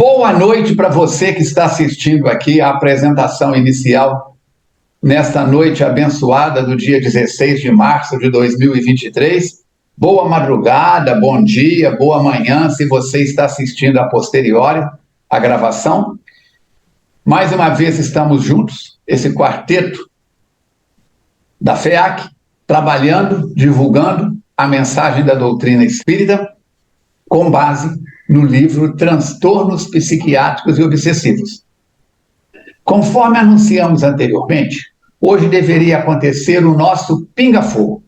Boa noite para você que está assistindo aqui a apresentação inicial nesta noite abençoada do dia 16 de março de 2023. Boa madrugada, bom dia, boa manhã, se você está assistindo a posteriori a gravação. Mais uma vez estamos juntos, esse quarteto da FEAC, trabalhando, divulgando a mensagem da doutrina espírita com base no livro Transtornos Psiquiátricos e Obsessivos. Conforme anunciamos anteriormente, hoje deveria acontecer o nosso pinga-fogo,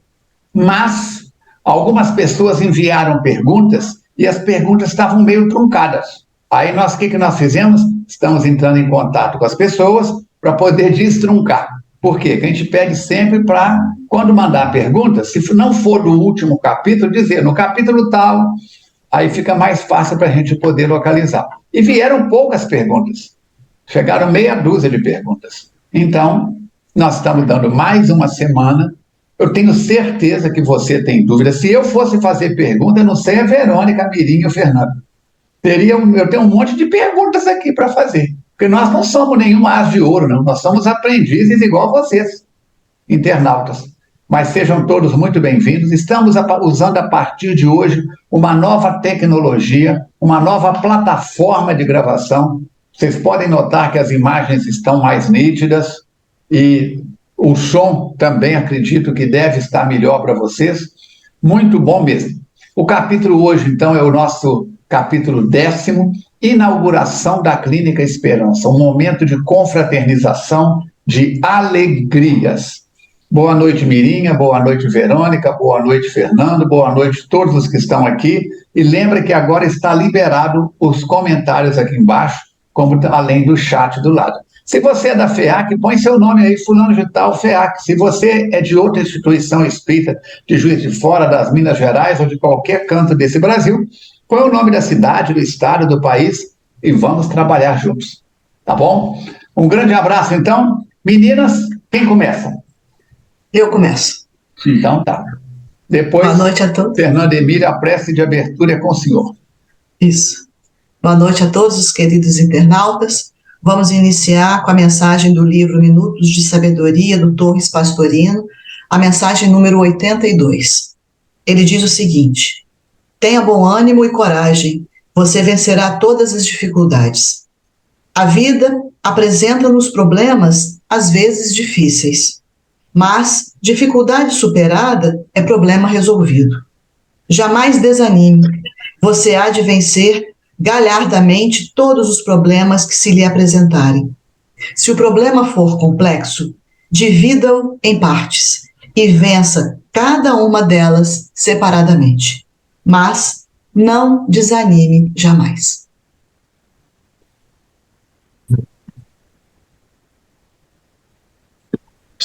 mas algumas pessoas enviaram perguntas e as perguntas estavam meio truncadas. Aí o que nós fizemos? Estamos entrando em contato com as pessoas para poder destruncar. Por quê? Porque a gente pede sempre para, quando mandar perguntas, se não for do último capítulo, dizer no capítulo tal, aí fica mais fácil para a gente poder localizar. E vieram poucas perguntas. Chegaram meia dúzia de perguntas. Então, nós estamos dando mais uma semana. Eu tenho certeza que você tem dúvidas. Se eu fosse fazer pergunta, eu não sei a Verônica, a Mirim e o Fernando. Eu tenho um monte de perguntas aqui para fazer. Porque nós não somos nenhum as de ouro, não. Nós somos aprendizes igual vocês, internautas. Mas sejam todos muito bem-vindos. Estamos usando a partir de hoje uma nova tecnologia, uma nova plataforma de gravação. Vocês podem notar que as imagens estão mais nítidas e o som também acredito que deve estar melhor para vocês. Muito bom mesmo. O capítulo hoje, então, é o nosso capítulo 10º, inauguração da Clínica Esperança, um momento de confraternização, de alegrias. Boa noite, Mirinha, boa noite, Verônica, boa noite, Fernando, boa noite a todos os que estão aqui. E lembre que agora está liberado os comentários aqui embaixo, como além do chat do lado. Se você é da FEAC, põe seu nome aí, fulano de tal, FEAC. Se você é de outra instituição espírita, de Juiz de Fora, das Minas Gerais ou de qualquer canto desse Brasil, põe o nome da cidade, do estado, do país e vamos trabalhar juntos. Tá bom? Um grande abraço, então. Meninas, quem começa? Eu começo. Então tá. Depois, boa noite a todos. Fernanda Emília, a prece de abertura é com o senhor. Isso. Boa noite a todos os queridos internautas. Vamos iniciar com a mensagem do livro Minutos de Sabedoria, do Torres Pastorino, a mensagem número 82. Ele diz o seguinte: tenha bom ânimo e coragem, você vencerá todas as dificuldades. A vida apresenta-nos problemas, às vezes difíceis. Mas dificuldade superada é problema resolvido. Jamais desanime. Você há de vencer galhardamente todos os problemas que se lhe apresentarem. Se o problema for complexo, divida-o em partes e vença cada uma delas separadamente. Mas não desanime jamais.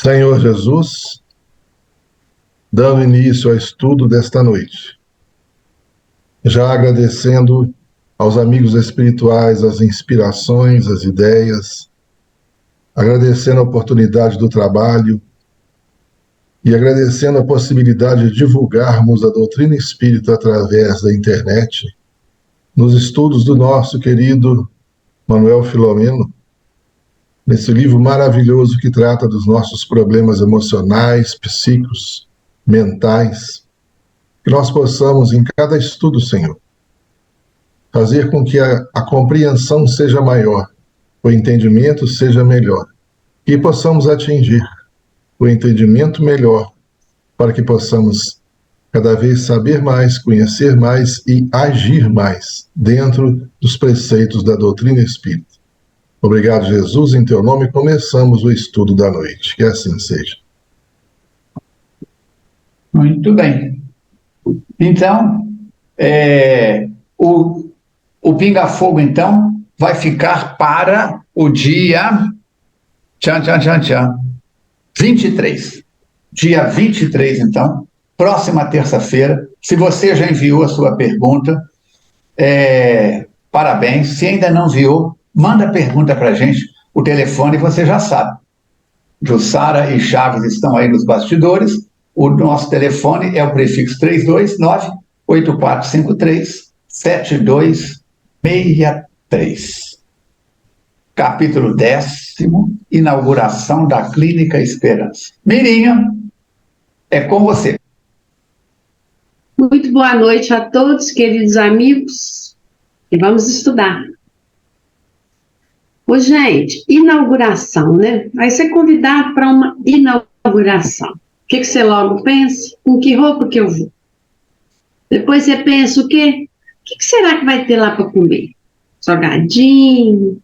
Senhor Jesus, dando início ao estudo desta noite, já agradecendo aos amigos espirituais as inspirações, as ideias, agradecendo a oportunidade do trabalho e agradecendo a possibilidade de divulgarmos a doutrina espírita através da internet, nos estudos do nosso querido Manuel Filomeno, nesse livro maravilhoso que trata dos nossos problemas emocionais, psíquicos, mentais, que nós possamos, em cada estudo, Senhor, fazer com que a compreensão seja maior, o entendimento seja melhor, e possamos atingir o entendimento melhor, para que possamos cada vez saber mais, conhecer mais e agir mais dentro dos preceitos da doutrina espírita. Obrigado, Jesus, em teu nome começamos o estudo da noite. Que assim seja. Muito bem. Então, o Pinga-Fogo, então, vai ficar para o dia 23. Dia 23, então, próxima terça-feira. Se você já enviou a sua pergunta, parabéns. Se ainda não enviou, manda pergunta para a gente. O telefone você já sabe. Jussara e Chaves estão aí nos bastidores. O nosso telefone é o prefixo 329-8453-7263. 3. Capítulo 10º, inauguração da Clínica Esperança. Mirinha, é com você. Muito boa noite a todos, queridos amigos, e vamos estudar. Ô, gente, inauguração, né? Aí você é convidado para uma inauguração. O que você logo pensa? Com que roupa que eu vou? Depois você pensa o quê? O que será que vai ter lá para comer? Salgadinho,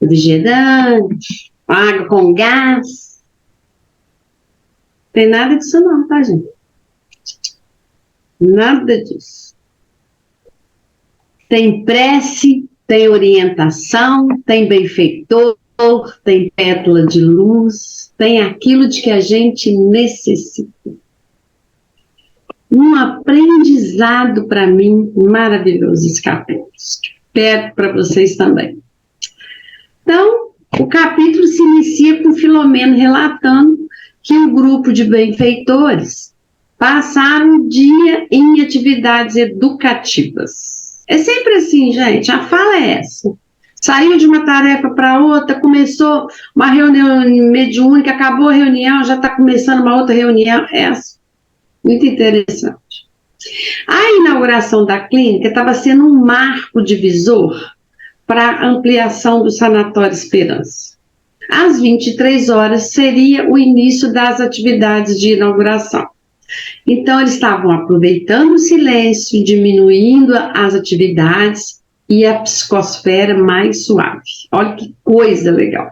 refrigerante, água com gás? Não tem nada disso não, tá, gente? Nada disso. Tem prece, tem orientação, tem benfeitor, tem pétala de luz, tem aquilo de que a gente necessita. Um aprendizado para mim maravilhoso esse capítulo. Espero para vocês também. Então, o capítulo se inicia com Filomeno relatando que o grupo de benfeitores passaram o dia em atividades educativas. É sempre assim, gente, a fala é essa. Saiu de uma tarefa para outra, começou uma reunião mediúnica, acabou a reunião, já está começando uma outra reunião. É assim. Muito interessante. A inauguração da clínica estava sendo um marco divisor para a ampliação do Sanatório Esperança. Às 23 horas seria o início das atividades de inauguração. Então, eles estavam aproveitando o silêncio, diminuindo as atividades e a psicosfera mais suave. Olha que coisa legal.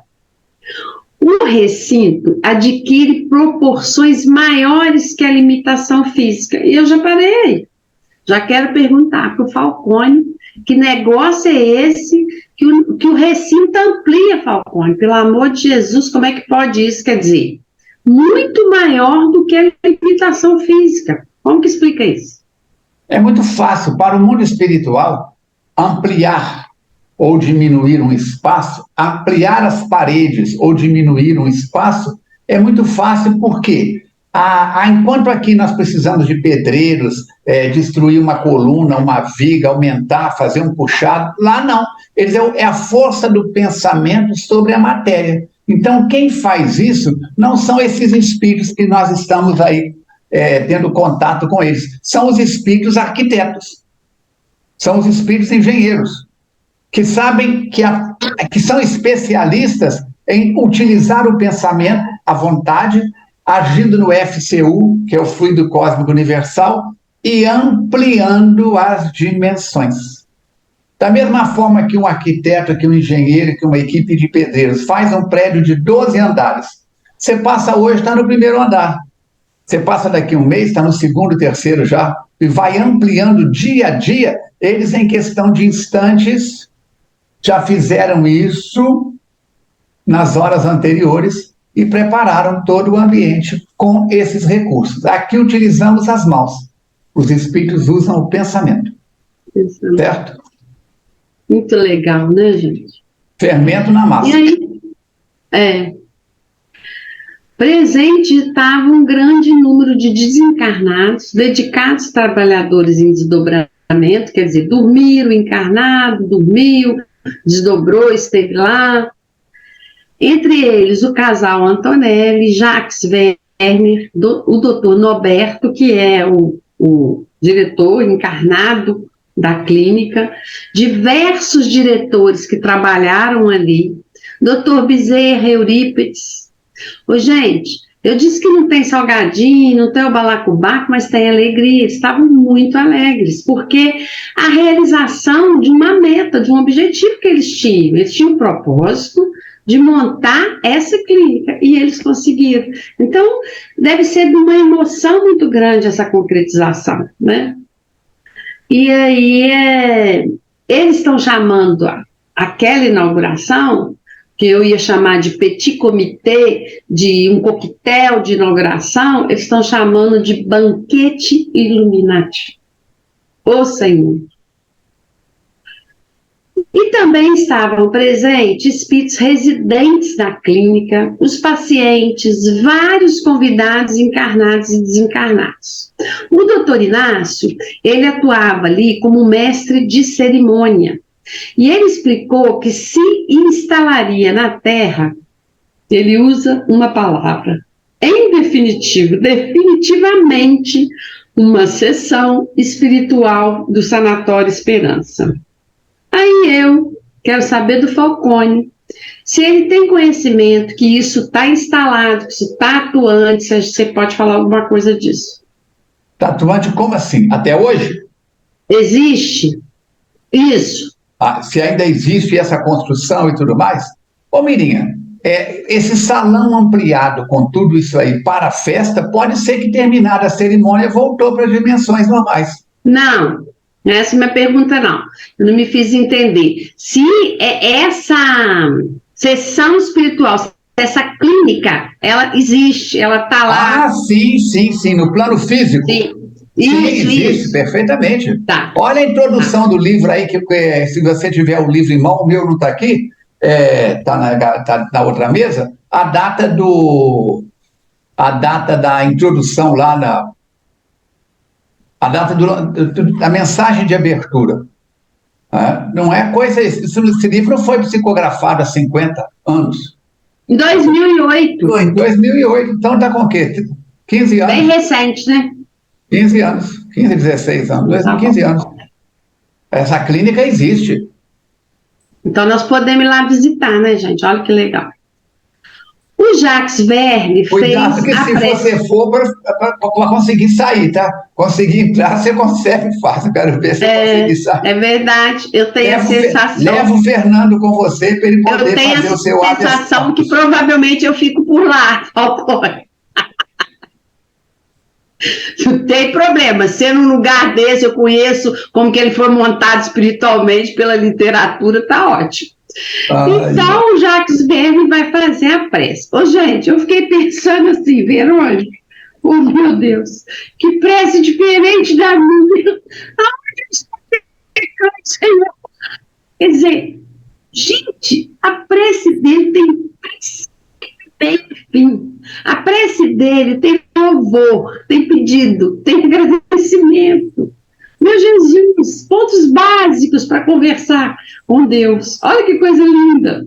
O recinto adquire proporções maiores que a limitação física. E eu já parei. Já quero perguntar para o Falcone que negócio é esse que o recinto amplia, Falcone. Pelo amor de Jesus, como é que pode isso? Quer dizer, muito maior do que a limitação física. Como que explica isso? É muito fácil para o mundo espiritual ampliar ou diminuir um espaço, ampliar as paredes ou diminuir um espaço, é muito fácil porque enquanto aqui nós precisamos de pedreiros, destruir uma coluna, uma viga, aumentar, fazer um puxado, lá não. É a força do pensamento sobre a matéria. Então, quem faz isso não são esses espíritos que nós estamos aí tendo contato com eles. São os espíritos arquitetos. São os espíritos engenheiros, que sabem que são especialistas em utilizar o pensamento, a vontade, agindo no FCU, que é o fluido cósmico universal, e ampliando as dimensões. Da mesma forma que um arquiteto, que um engenheiro, que uma equipe de pedreiros faz um prédio de 12 andares, você passa hoje, está no primeiro andar. Você passa daqui um mês, está no segundo, terceiro já, e vai ampliando dia a dia. Eles, em questão de instantes, já fizeram isso nas horas anteriores e prepararam todo o ambiente com esses recursos. Aqui utilizamos as mãos. Os espíritos usam o pensamento. Certo? Muito legal, né, gente? Fermento na massa. E aí, presente estava um grande número de desencarnados, dedicados trabalhadores em desdobramento, quer dizer, dormiram, encarnado, dormiu, desdobrou, esteve lá. Entre eles, o casal Antonelli, Jacques Werner, o doutor Norberto, que é o diretor encarnado da clínica, diversos diretores que trabalharam ali, doutor Bezerra, Eurípides. Ô, gente, eu disse que não tem salgadinho, não tem o balacobaco, mas tem alegria. Eles estavam muito alegres, porque a realização de uma meta, de um objetivo que eles tinham um propósito de montar essa clínica, e eles conseguiram. Então, deve ser de uma emoção muito grande essa concretização, né? E aí, eles estão chamando aquela inauguração, que eu ia chamar de petit comité, de um coquetel de inauguração, eles estão chamando de banquete iluminativo. Ô Senhor! E também estavam presentes espíritos residentes da clínica, os pacientes, vários convidados encarnados e desencarnados. O doutor Inácio, ele atuava ali como mestre de cerimônia, E ele explicou que se instalaria na Terra, ele usa uma palavra, em definitivo, definitivamente, uma sessão espiritual do Sanatório Esperança. Aí eu quero saber do Falcone, se ele tem conhecimento que isso está instalado, que isso está atuante, se você pode falar alguma coisa disso. Está atuante como assim? Até hoje? Existe isso. Se ainda existe essa construção e tudo mais? Ô Mirinha, esse salão ampliado com tudo isso aí para a festa, pode ser que terminada a cerimônia voltou para as dimensões normais. Não, essa é a minha pergunta não. Eu não me fiz entender. Se essa sessão espiritual, essa clínica, ela existe, ela está lá. Ah, sim, no plano físico. Sim. Sim, existe, perfeitamente. Tá. Olha a introdução do livro aí, que se você tiver o livro em mão, o meu não está aqui, está na outra mesa, a data da introdução lá, a data da mensagem de abertura. Não é coisa, esse livro foi psicografado há 50 anos. Em 2008. 2008, então está com o quê? 15 anos? Bem recente, né? 15 anos, 15, 16 anos, 15 anos. Essa clínica existe. Então nós podemos ir lá visitar, né, gente? Olha que legal. O Jacques Verne Cuidado fez que se você for para conseguir sair, tá? Conseguir entrar, você consegue fácil. Quero ver se você conseguir sair. É verdade, eu tenho a sensação... Leva o Fernando com você para ele poder fazer o seu habeas corpus. Eu tenho a sensação que provavelmente eu fico por lá. Não tem problema, se num lugar desse eu conheço como que ele foi montado espiritualmente pela literatura, tá ótimo. Então o Jacques Verne vai fazer a prece. Gente, eu fiquei pensando assim, Verônica, oh meu Deus, que prece diferente da minha. Aonde eu estou pecando, Senhor? Quer dizer, gente, a prece dele tem fim. A prece dele tem louvor, tem pedido, tem agradecimento. Meu Jesus, pontos básicos para conversar com Deus. Olha que coisa linda.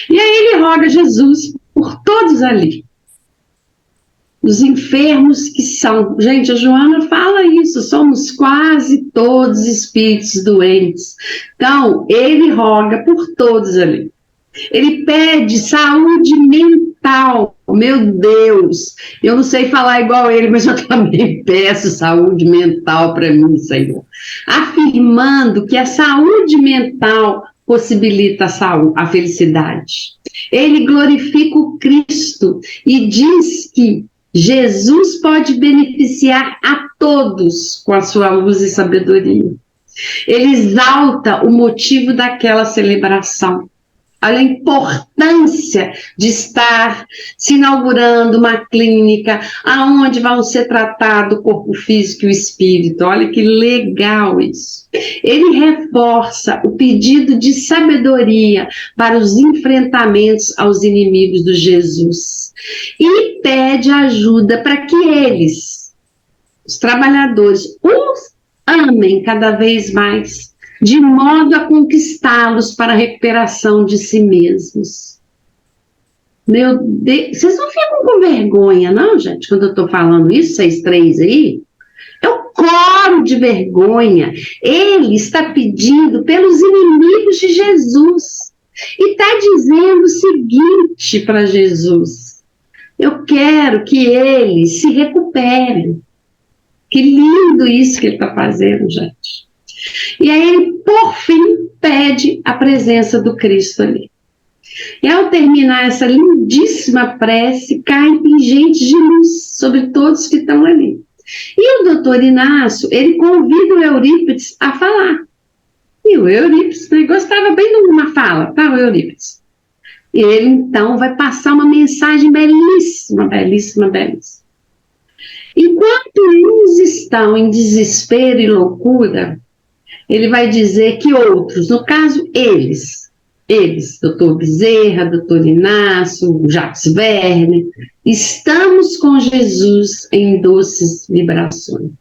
E aí ele roga a Jesus por todos ali. Os enfermos que são... Gente, a Joana fala isso, somos quase todos espíritos doentes. Então, ele roga por todos ali. Ele pede saúde mental. Meu Deus, eu não sei falar igual ele, mas eu também peço saúde mental para mim, Senhor. Afirmando que a saúde mental possibilita a felicidade. Ele glorifica o Cristo e diz que Jesus pode beneficiar a todos com a sua luz e sabedoria. Ele exalta o motivo daquela celebração. Olha a importância de estar se inaugurando uma clínica onde vão ser tratados o corpo físico e o espírito. Olha que legal isso. Ele reforça o pedido de sabedoria para os enfrentamentos aos inimigos do Jesus. E pede ajuda para que eles, os trabalhadores, os amem cada vez mais, de modo a conquistá-los para a recuperação de si mesmos. Meu Deus, vocês não ficam com vergonha, não, gente, quando eu estou falando isso, vocês três aí? Eu coro de vergonha. Ele está pedindo pelos inimigos de Jesus e está dizendo o seguinte para Jesus: eu quero que eles se recuperem. Que lindo isso que ele está fazendo, gente. E aí ele, por fim, pede a presença do Cristo ali. E ao terminar essa lindíssima prece, caem pingentes de luz sobre todos que estão ali. E o doutor Inácio, ele convida o Eurípides a falar. E o Eurípides gostava bem de uma fala, tá, o Eurípides? E ele, então, vai passar uma mensagem belíssima, belíssima, belíssima. Enquanto uns estão em desespero e loucura, ele vai dizer que outros, no caso eles, doutor Bezerra, doutor Inácio, Jacques Verne, estamos com Jesus em doces vibrações.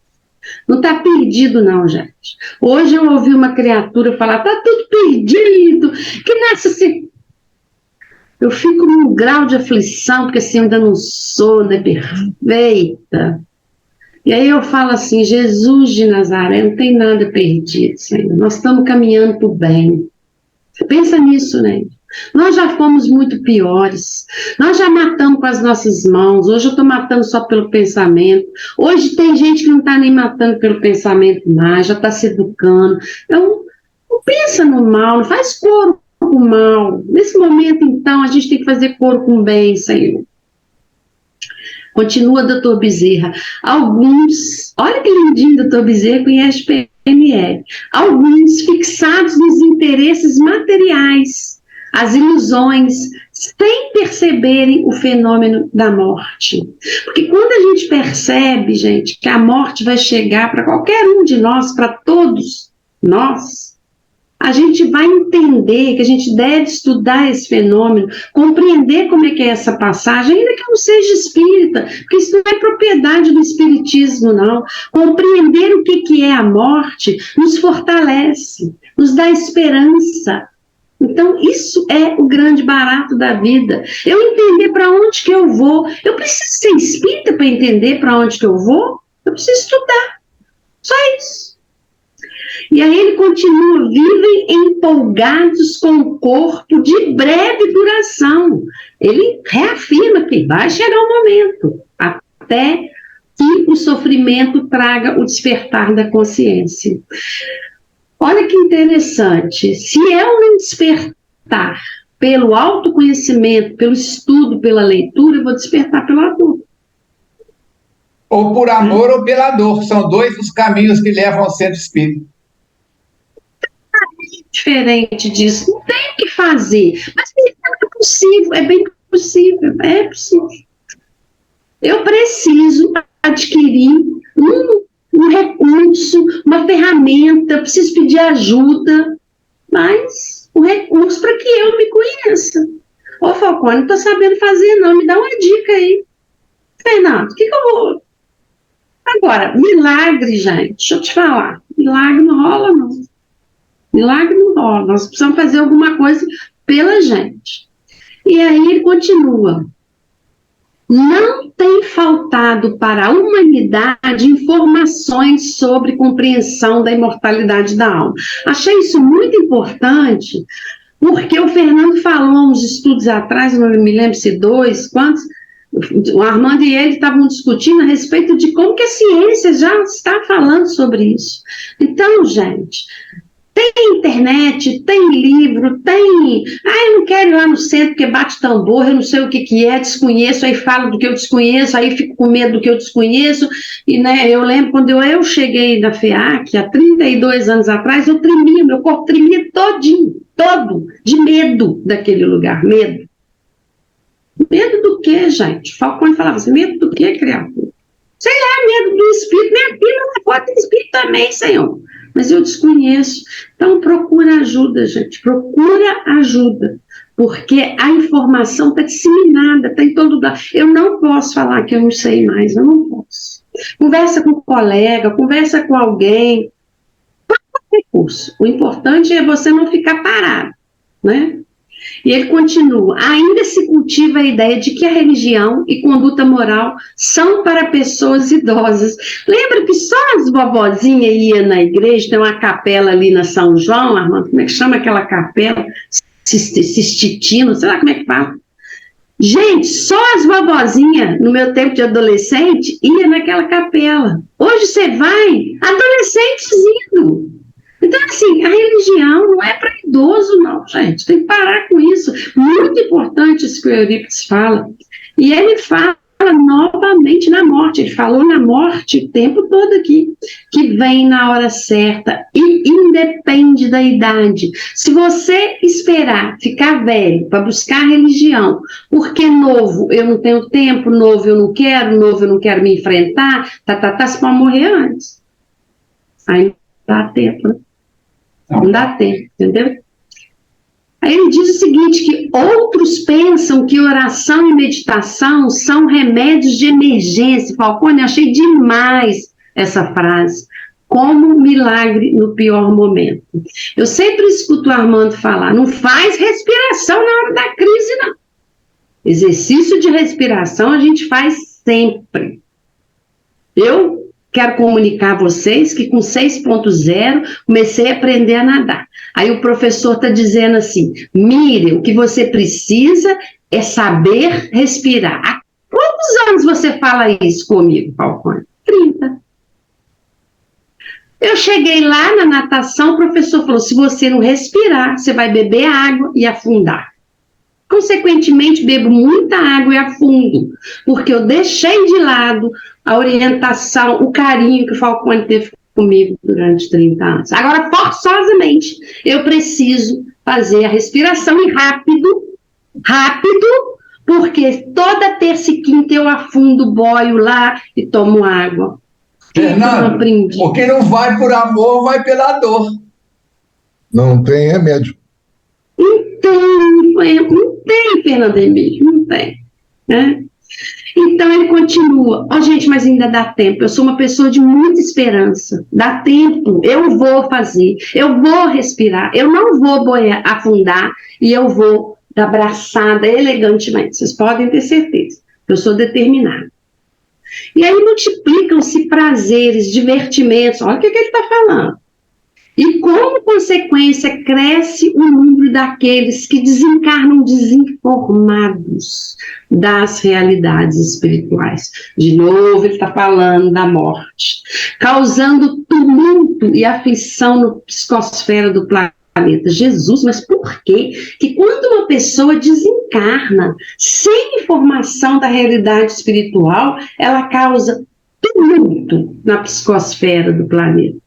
Não está perdido, não, gente. Hoje eu ouvi uma criatura falar, está tudo perdido, que nessa se... Eu fico num grau de aflição, porque assim, eu ainda não sou, né, perfeita. E aí eu falo assim, Jesus de Nazaré, não tem nada perdido, Senhor. Nós estamos caminhando para o bem. Você pensa nisso, né? Nós já fomos muito piores. Nós já matamos com as nossas mãos. Hoje eu estou matando só pelo pensamento. Hoje tem gente que não está nem matando pelo pensamento mais, já está se educando. Então, não pensa no mal, não faz coro com o mal. Nesse momento, então, a gente tem que fazer coro com o bem, Senhor. Continua, doutor Bezerra. Alguns, olha que lindinho, doutor Bezerra, conhece PNL. Alguns fixados nos interesses materiais, as ilusões, sem perceberem o fenômeno da morte. Porque quando a gente percebe, gente, que a morte vai chegar para qualquer um de nós, para todos nós, a gente vai entender que a gente deve estudar esse fenômeno, compreender como é que é essa passagem, ainda que eu não seja espírita, porque isso não é propriedade do espiritismo, não. Compreender o que é a morte nos fortalece, nos dá esperança. Então, isso é o grande barato da vida. Eu entender para onde que eu vou. Eu preciso ser espírita para entender para onde que eu vou? Eu preciso estudar. Só isso. E aí ele continua, vivem empolgados com o corpo de breve duração. Ele reafirma que vai chegar um momento, até que o sofrimento traga o despertar da consciência. Olha que interessante, se eu não despertar pelo autoconhecimento, pelo estudo, pela leitura, eu vou despertar pela dor. Ou por amor ou pela dor, são dois os caminhos que levam ao centro espírita. Diferente disso, não tem o que fazer, mas é possível, é bem possível, é possível. Eu preciso adquirir um recurso, uma ferramenta, eu preciso pedir ajuda, mas um recurso para que eu me conheça. Ô Falcone, não estou sabendo fazer não, me dá uma dica aí. Fernando, o que eu vou... Agora, milagre, gente, deixa eu te falar, milagre não rola não. Milagre não rola, nós precisamos fazer alguma coisa pela gente. E aí ele continua. Não tem faltado para a humanidade informações sobre compreensão da imortalidade da alma. Achei isso muito importante, porque o Fernando falou uns estudos atrás, não me lembro se quantos, o Armando e ele estavam discutindo a respeito de como que a ciência já está falando sobre isso. Então, gente... Tem internet, tem livro, tem... eu não quero ir lá no centro porque bate tambor, eu não sei o que é, desconheço, aí falo do que eu desconheço, aí fico com medo do que eu desconheço. E, né, eu lembro quando eu cheguei na FEAC, há 32 anos atrás, eu tremia, meu corpo tremia todinho, todo, de medo daquele lugar, medo. Medo do quê, gente? Falcone falava assim, medo do quê, criatura? Sei lá, medo do espírito, minha filha não pode ter espírito também, Senhor. Mas eu desconheço. Então, procura ajuda, gente. Procura ajuda. Porque a informação está disseminada, está em todo lugar. Eu não posso falar que eu não sei mais, eu não posso. Conversa com um colega, conversa com alguém. Qualquer recurso. O importante é você não ficar parado, né? E ele continua, ainda se cultiva a ideia de que a religião e conduta moral são para pessoas idosas. Lembra que só as vovozinhas iam na igreja, tem uma capela ali na São João, Armando, como é que chama aquela capela? Sistitino, sei lá como é que fala. Gente, só as vovozinhas, no meu tempo de adolescente, ia naquela capela. Hoje você vai, adolescentes indo. Então, assim, a religião não é para idoso, não, gente. Tem que parar com isso. Muito importante isso que o Eurípides fala. E ele fala novamente na morte. Ele falou na morte o tempo todo aqui. Que vem na hora certa e independe da idade. Se você esperar ficar velho para buscar religião, porque novo eu não tenho tempo, novo eu não quero me enfrentar, você pode morrer antes. Aí não dá tempo, né? Não dá tempo, entendeu? Aí ele diz o seguinte, que outros pensam que oração e meditação são remédios de emergência. Falcone, achei demais essa frase, como milagre no pior momento. Eu sempre escuto o Armando falar, não faz respiração na hora da crise, não. Exercício de respiração a gente faz sempre. Eu quero comunicar a vocês que com 6.0 comecei a aprender a nadar. Aí o professor está dizendo assim, Miriam, o que você precisa é saber respirar. Há quantos anos você fala isso comigo, Falcone? 30. Eu cheguei lá na natação, o professor falou, se você não respirar, você vai beber água e afundar. Consequentemente, bebo muita água e afundo, porque eu deixei de lado a orientação, o carinho que o Falcone teve comigo durante 30 anos. Agora, forçosamente, eu preciso fazer a respiração e rápido, porque toda terça e quinta eu afundo, boio lá e tomo água. Fernando, porque não vai por amor, vai pela dor. Não tem remédio. Não tem, Fernando Emílio, não tem. Né? Então ele continua, gente, mas ainda dá tempo, eu sou uma pessoa de muita esperança, dá tempo, eu vou fazer, eu vou respirar, eu não vou afundar e eu vou dar abraçada elegantemente, vocês podem ter certeza, eu sou determinada. E aí multiplicam-se prazeres, divertimentos, olha o que ele está falando. E como consequência cresce o número daqueles que desencarnam desinformados das realidades espirituais. De novo ele está falando da morte, causando tumulto e aflição na psicosfera do planeta. Jesus, mas por quê? Que quando uma pessoa desencarna sem informação da realidade espiritual, ela causa tumulto na psicosfera do planeta.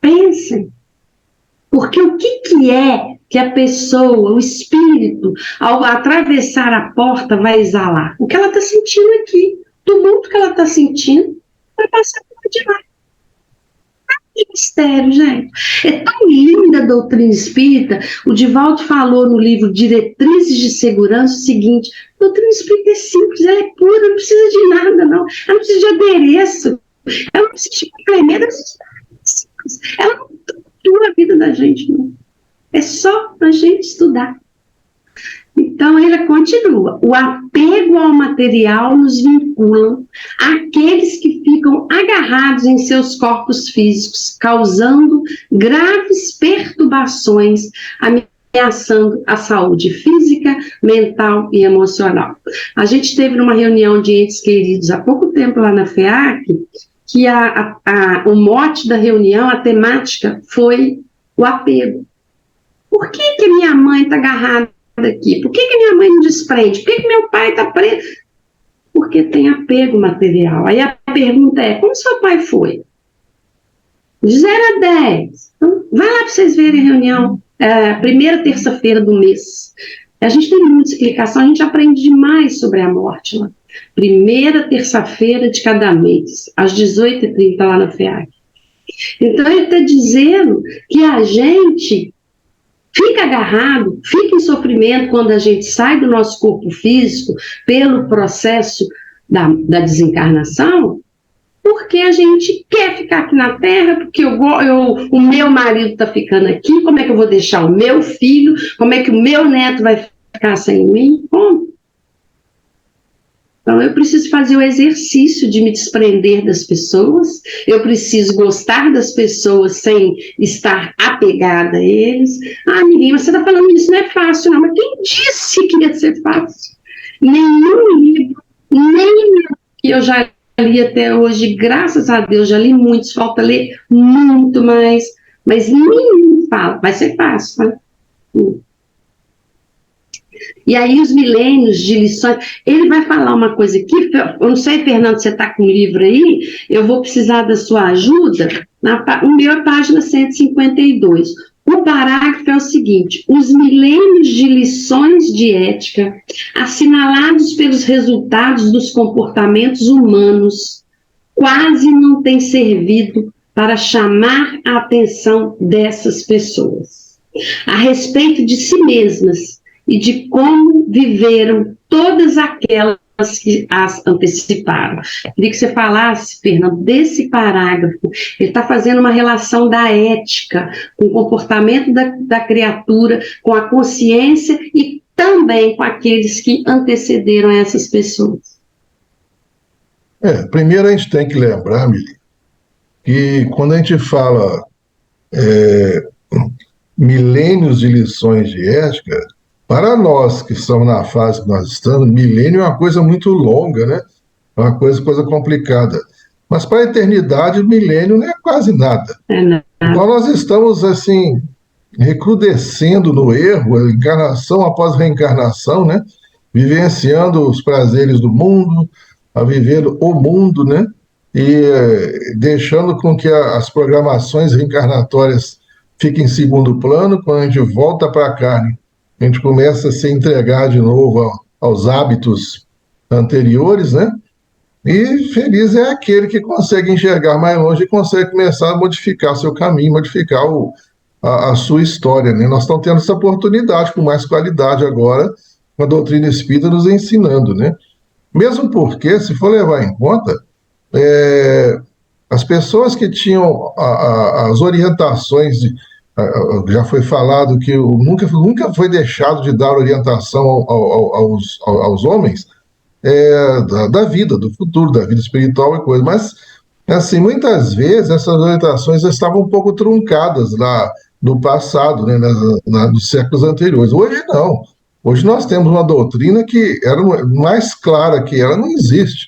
Pensem, porque o que é que a pessoa, o espírito, ao atravessar a porta vai exalar? O que ela está sentindo aqui, o tumulto que ela está sentindo, vai passar por de lá. Que mistério, gente. É tão linda a doutrina espírita. O Divaldo falou no livro Diretrizes de Segurança o seguinte, a doutrina espírita é simples, ela é pura, não precisa de nada, não. Ela não precisa de adereço, ela não precisa de complemento, ela não precisa de nada. Ela não tortura a vida da gente, não. É só a gente estudar. Então, ele continua. O apego ao material nos vincula àqueles que ficam agarrados em seus corpos físicos, causando graves perturbações, ameaçando a saúde física, mental e emocional. A gente esteve numa reunião de entes queridos há pouco tempo lá na FEAC, que o mote da reunião, a temática, foi o apego. Por que minha mãe está agarrada aqui? Por que minha mãe não desprende? Por que meu pai está preso? Porque tem apego material. Aí a pergunta é, como seu pai foi? De 0 a 10. Então, vai lá para vocês verem a reunião, primeira terça-feira do mês. A gente tem muita explicação, a gente aprende demais sobre a morte lá. Primeira terça-feira de cada mês, às 18h30 lá na FEAC. Então ele está dizendo que a gente fica agarrado, fica em sofrimento quando a gente sai do nosso corpo físico pelo processo da desencarnação, porque a gente quer ficar aqui na Terra, porque o meu marido está ficando aqui, como é que eu vou deixar o meu filho, como é que o meu neto vai ficar sem mim? Como? Então, eu preciso fazer o exercício de me desprender das pessoas, eu preciso gostar das pessoas sem estar apegada a eles. Menina, você está falando isso, não é fácil, não. Mas quem disse que ia ser fácil? Nenhum livro, nem que eu já li até hoje, graças a Deus, já li muitos, falta ler muito mais, mas nenhum fala, vai ser fácil, tá? E aí os milênios de lições, ele vai falar uma coisa aqui, eu não sei, Fernando, você está com o livro aí, eu vou precisar da sua ajuda, o meu é página 152. O parágrafo é o seguinte: os milênios de lições de ética assinalados pelos resultados dos comportamentos humanos quase não têm servido para chamar a atenção dessas pessoas a respeito de si mesmas e de como viveram todas aquelas que as anteciparam. Queria que você falasse, Fernando, desse parágrafo. Ele está fazendo uma relação da ética com o comportamento da criatura, com a consciência e também com aqueles que antecederam essas pessoas. Primeiro a gente tem que lembrar, Mili, que quando a gente fala milênios de lições de ética, para nós que estamos na fase que nós estamos, milênio é uma coisa muito longa, né? É uma coisa complicada. Mas para a eternidade, milênio não é quase nada. Então nós estamos, assim, recrudescendo no erro, encarnação após reencarnação, né? Vivenciando os prazeres do mundo, a viver o mundo, né? E deixando com que as programações reencarnatórias fiquem em segundo plano. Quando a gente volta para a carne, a gente começa a se entregar de novo aos hábitos anteriores, né? E feliz é aquele que consegue enxergar mais longe e consegue começar a modificar seu caminho, modificar a sua história, né? Nós estamos tendo essa oportunidade com mais qualidade agora, com a doutrina espírita nos ensinando, né? Mesmo porque, se for levar em conta, as pessoas que tinham as orientações, já foi falado que nunca foi deixado de dar orientação aos homens da vida, do futuro, da vida espiritual e coisa, mas, assim, muitas vezes essas orientações estavam um pouco truncadas lá no passado, né, nos séculos anteriores. Hoje não. Hoje nós temos uma doutrina que era mais clara que ela não existe.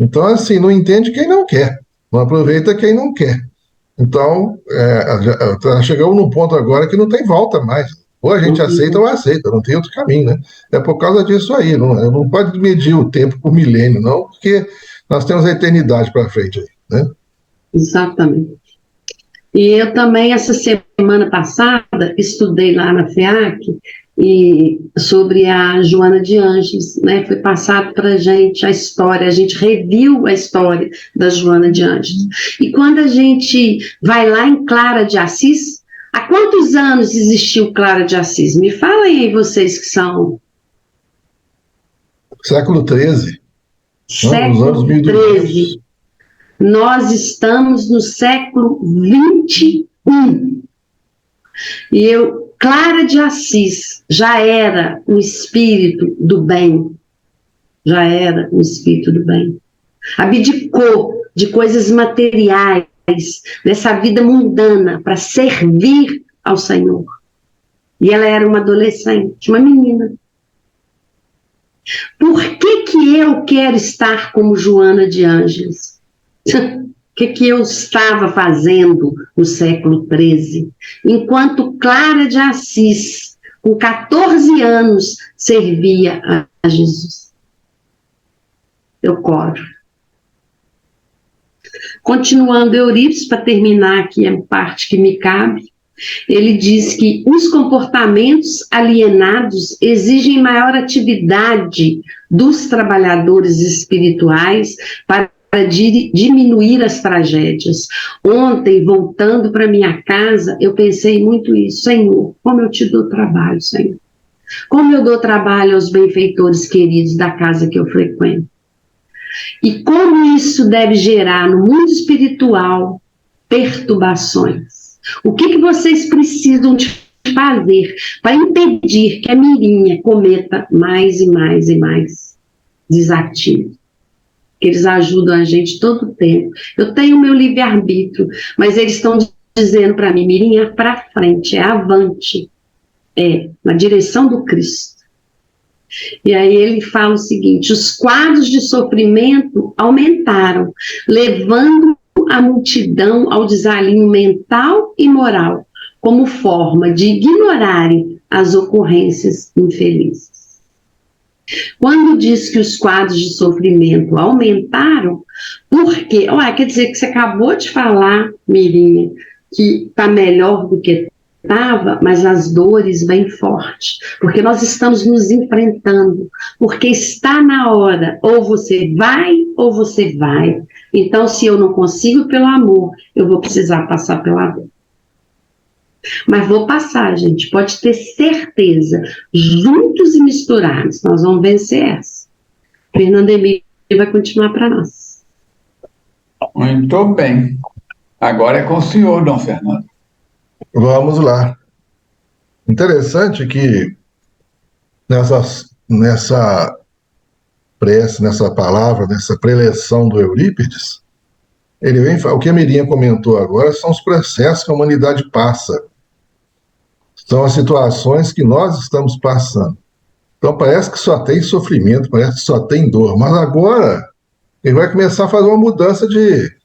Então, assim, não entende quem não quer, não aproveita quem não quer. Então, chegamos num ponto agora que não tem volta mais. Ou a gente aceita ou aceita, não tem outro caminho, né? É por causa disso aí, não pode medir o tempo por milênio, não, porque nós temos a eternidade para frente aí, né? Exatamente. E eu também, essa semana passada, estudei lá na FEAC sobre a Joana de Ângeles, né? Foi passado para a gente a história, a gente reviu a história da Joana de Ângeles. E quando a gente vai lá em Clara de Assis, há quantos anos existiu Clara de Assis? Me falem aí vocês que são... Século XIII. Século XIII. Nós estamos no século XXI. E Clara de Assis já era um espírito do bem. Já era um espírito do bem. Abdicou de coisas materiais, dessa vida mundana, para servir ao Senhor. E ela era uma adolescente, uma menina. Por que eu quero estar como Joana de Ângeles? O que eu estava fazendo no século XIII, enquanto Clara de Assis, com 14 anos, servia a Jesus? Eu corro. Continuando Eurípides, para terminar aqui a parte que me cabe, ele diz que os comportamentos alienados exigem maior atividade dos trabalhadores espirituais para diminuir as tragédias. Ontem, voltando para minha casa, eu pensei muito isso. Senhor, como eu te dou trabalho, Senhor. Como eu dou trabalho aos benfeitores queridos da casa que eu frequento. E como isso deve gerar no mundo espiritual perturbações. O que vocês precisam de fazer para impedir que a Mirinha cometa mais e mais e mais desativos? Que eles ajudam a gente todo o tempo. Eu tenho o meu livre-arbítrio, mas eles estão dizendo para mim, Mirinha, para frente, é avante, na direção do Cristo. E aí ele fala o seguinte: os quadros de sofrimento aumentaram, levando a multidão ao desalinho mental e moral, como forma de ignorarem as ocorrências infelizes. Quando diz que os quadros de sofrimento aumentaram, porque, quer dizer que você acabou de falar, Mirinha, que está melhor do que estava, mas as dores vêm fortes, porque nós estamos nos enfrentando, porque está na hora, ou você vai, ou você vai. Então, se eu não consigo pelo amor, eu vou precisar passar pela dor. Mas vou passar, gente, pode ter certeza, juntos e misturados, nós vamos vencer essa. Fernanda Emília vai continuar para nós. Muito bem. Agora é com o senhor, Dom Fernando. Vamos lá. Interessante que nessa prece, nessa palavra, nessa preleção do Eurípides, o que a Mirinha comentou agora são os processos que a humanidade passa. São as situações que nós estamos passando. Então parece que só tem sofrimento, parece que só tem dor. Mas agora ele vai começar a fazer uma mudança de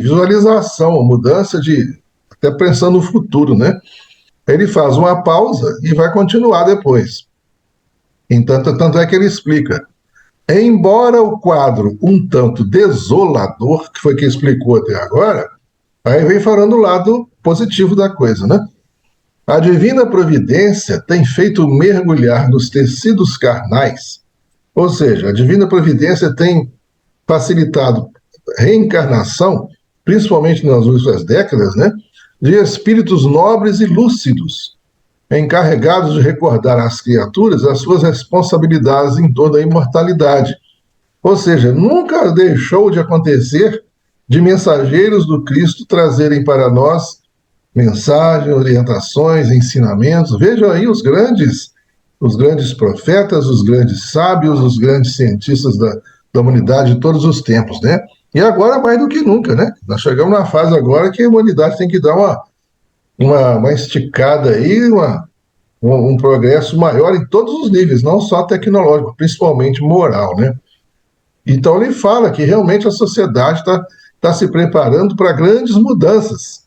visualização, uma mudança até pensando no futuro, né? Ele faz uma pausa e vai continuar depois. Então, tanto é que ele explica. Embora o quadro um tanto desolador, que foi que explicou até agora, aí vem falando o lado positivo da coisa, né? A divina providência tem feito mergulhar nos tecidos carnais, ou seja, a divina providência tem facilitado reencarnação, principalmente nas últimas décadas, né, de espíritos nobres e lúcidos, encarregados de recordar às criaturas as suas responsabilidades em toda a imortalidade. Ou seja, nunca deixou de acontecer de mensageiros do Cristo trazerem para nós mensagens, orientações, ensinamentos. Vejam aí os grandes profetas, os grandes sábios, os grandes cientistas da humanidade de todos os tempos, né? E agora mais do que nunca, né? Nós chegamos na fase agora que a humanidade tem que dar uma esticada aí, um progresso maior em todos os níveis, não só tecnológico, principalmente moral, né? Então ele fala que realmente a sociedade está se preparando para grandes mudanças.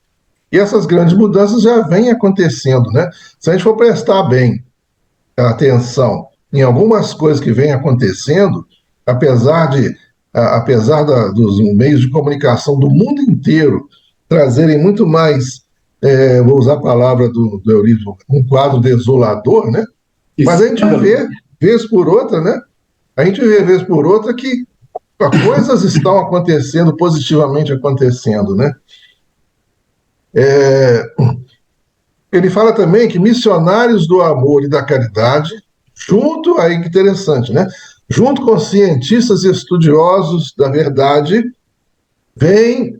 E essas grandes mudanças já vêm acontecendo, né? Se a gente for prestar bem atenção em algumas coisas que vêm acontecendo, apesar dos meios de comunicação do mundo inteiro trazerem muito mais, vou usar a palavra do Eurípides, um quadro desolador, né? Mas a gente vê, vez por outra, né? A gente vê, vez por outra, que coisas estão acontecendo, positivamente acontecendo, né? Ele fala também que missionários do amor e da caridade, aí que interessante, né? Junto com cientistas e estudiosos da verdade, vêm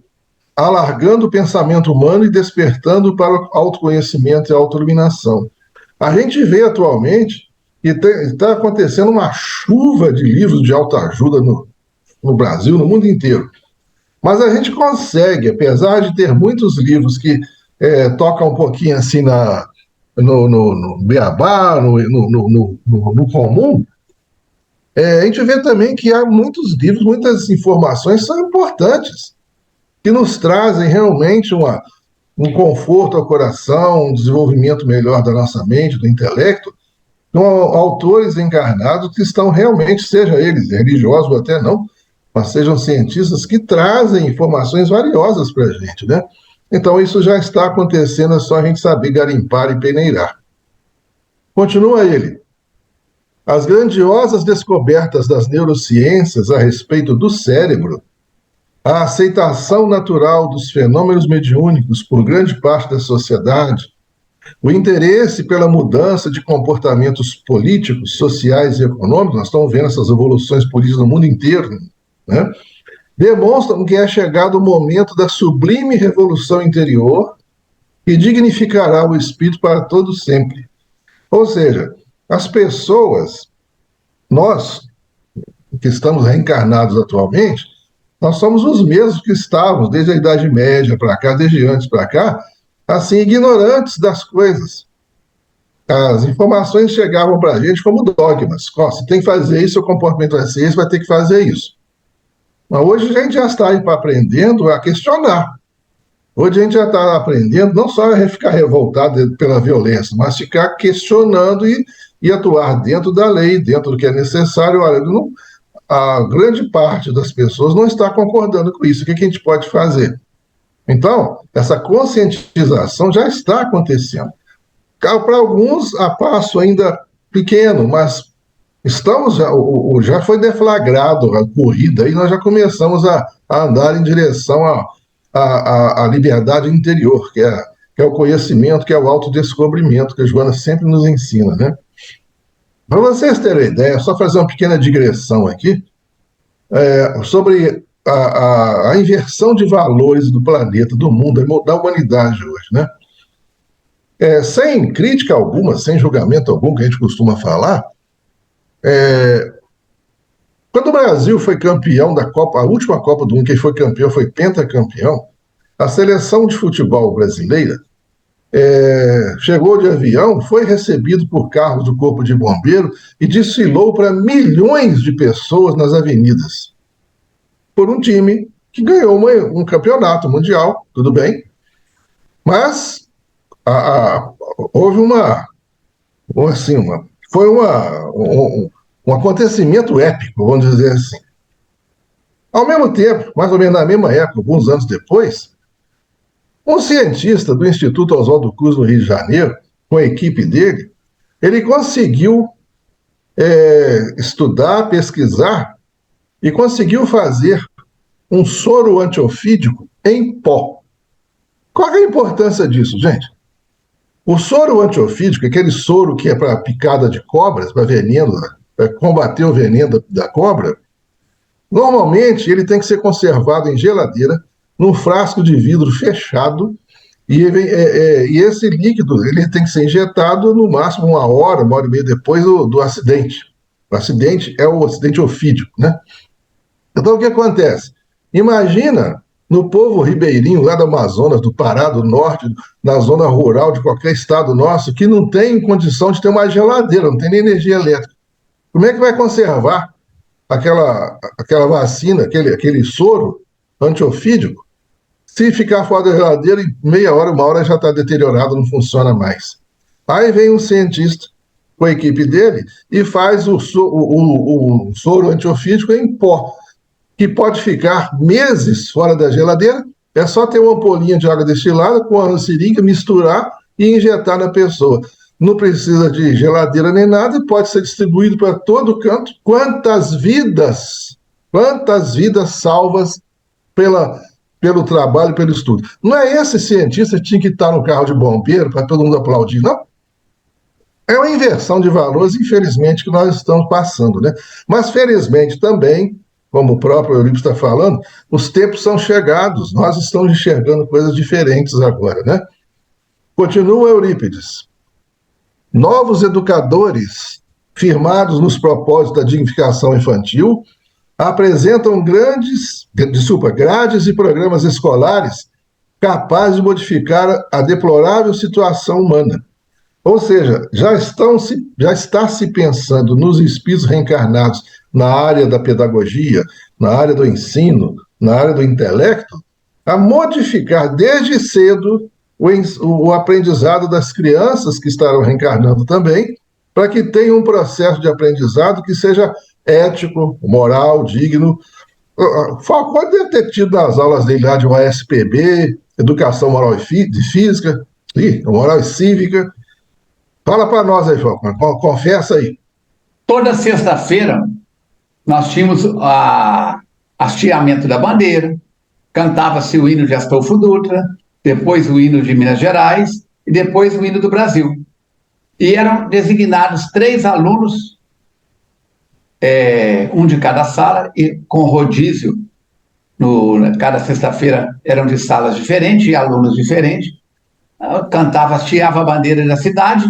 alargando o pensamento humano e despertando para o autoconhecimento e a autoiluminação. A gente vê atualmente que está acontecendo uma chuva de livros de autoajuda no Brasil, no mundo inteiro. Mas a gente consegue, apesar de ter muitos livros que tocam um pouquinho assim no beabá, no comum, a gente vê também que há muitos livros, muitas informações são importantes, que nos trazem realmente um conforto ao coração, um desenvolvimento melhor da nossa mente, do intelecto, com autores encarnados que estão realmente, seja eles religiosos ou até não, mas sejam cientistas que trazem informações valiosas para a gente, né? Então isso já está acontecendo, é só a gente saber garimpar e peneirar. Continua ele. As grandiosas descobertas das neurociências a respeito do cérebro, a aceitação natural dos fenômenos mediúnicos por grande parte da sociedade, o interesse pela mudança de comportamentos políticos, sociais e econômicos, nós estamos vendo essas evoluções políticas no mundo inteiro, né? Demonstram que é chegado o momento da sublime revolução interior que dignificará o espírito para todo sempre. Ou seja, as pessoas, nós que estamos reencarnados atualmente, nós somos os mesmos que estávamos desde a Idade Média para cá, desde antes para cá, assim, ignorantes das coisas. As informações chegavam para a gente como dogmas. Se tem que fazer isso, o comportamento vai ser esse, vai ter que fazer isso. Mas hoje a gente já está aprendendo a questionar. Hoje a gente já está aprendendo não só a ficar revoltado pela violência, mas ficar questionando e atuar dentro da lei, dentro do que é necessário. Olha, a grande parte das pessoas não está concordando com isso. O que a gente pode fazer? Então, essa conscientização já está acontecendo. Para alguns, a passo ainda pequeno, mas já foi deflagrado a corrida e nós já começamos a andar em direção à liberdade interior, que é o conhecimento, que é o autodescobrimento, que a Joana sempre nos ensina, né? Para vocês terem ideia, só fazer uma pequena digressão aqui, sobre a inversão de valores do planeta, do mundo, da humanidade hoje, né? Sem crítica alguma, sem julgamento algum, que a gente costuma falar, quando o Brasil foi campeão da Copa, a última Copa do Mundo, quem foi campeão foi pentacampeão, a seleção de futebol brasileira chegou de avião, foi recebido por carros do Corpo de Bombeiro e desfilou para milhões de pessoas nas avenidas. Por um time que ganhou um campeonato mundial, tudo bem, mas houve um acontecimento épico, vamos dizer assim. Ao mesmo tempo, mais ou menos na mesma época, alguns anos depois, um cientista do Instituto Oswaldo Cruz, no Rio de Janeiro, com a equipe dele, ele conseguiu estudar, pesquisar e conseguiu fazer um soro antiofídico em pó. Qual é a importância disso, gente? O soro antiofídico, aquele soro que é para picada de cobras, para veneno, para combater o veneno da cobra, normalmente ele tem que ser conservado em geladeira, num frasco de vidro fechado, e esse líquido ele tem que ser injetado no máximo uma hora e meia depois do acidente. O acidente é o acidente ofídico, né? Então, o que acontece? Imagina no povo ribeirinho lá do Amazonas, do Pará, do Norte, na zona rural de qualquer estado nosso, que não tem condição de ter uma geladeira, não tem nem energia elétrica. Como é que vai conservar aquela vacina, aquele soro antiofídico, se ficar fora da geladeira, em meia hora, uma hora já está deteriorado, não funciona mais? Aí vem um cientista com a equipe dele e faz o soro antiofídico em pó, que pode ficar meses fora da geladeira. É só ter uma ampolinha de água destilada com a seringa, misturar e injetar na pessoa. Não precisa de geladeira nem nada, pode ser distribuído para todo canto. Quantas vidas salvas pelo trabalho, pelo estudo. Não é esse cientista que tinha que estar no carro de bombeiro para todo mundo aplaudir, não. É uma inversão de valores, infelizmente, que nós estamos passando, né? Mas, felizmente, também, como o próprio Eurípides está falando, os tempos são chegados, nós estamos enxergando coisas diferentes agora, né? Continua Eurípides. Novos educadores, firmados nos propósitos da dignificação infantil, apresentam grades e programas escolares capazes de modificar a deplorável situação humana. Ou seja, já está se pensando nos espíritos reencarnados na área da pedagogia, na área do ensino, na área do intelecto, a modificar desde cedo o aprendizado das crianças que estarão reencarnando também, para que tenha um processo de aprendizado que seja ético, moral, digno. Falcão deve ter tido nas aulas dele lá de uma SPB, Educação Moral e Física, Moral e Cívica. Fala para nós aí, Falcão, confessa aí. Toda sexta-feira nós tínhamos hasteamento da bandeira, cantava-se o hino de Astolfo Dutra, depois o hino de Minas Gerais e depois o hino do Brasil. E eram designados 3 alunos, um de cada sala, e com rodízio. Cada sexta-feira eram de salas diferentes e alunos diferentes. Cantava, hasteava a bandeira da cidade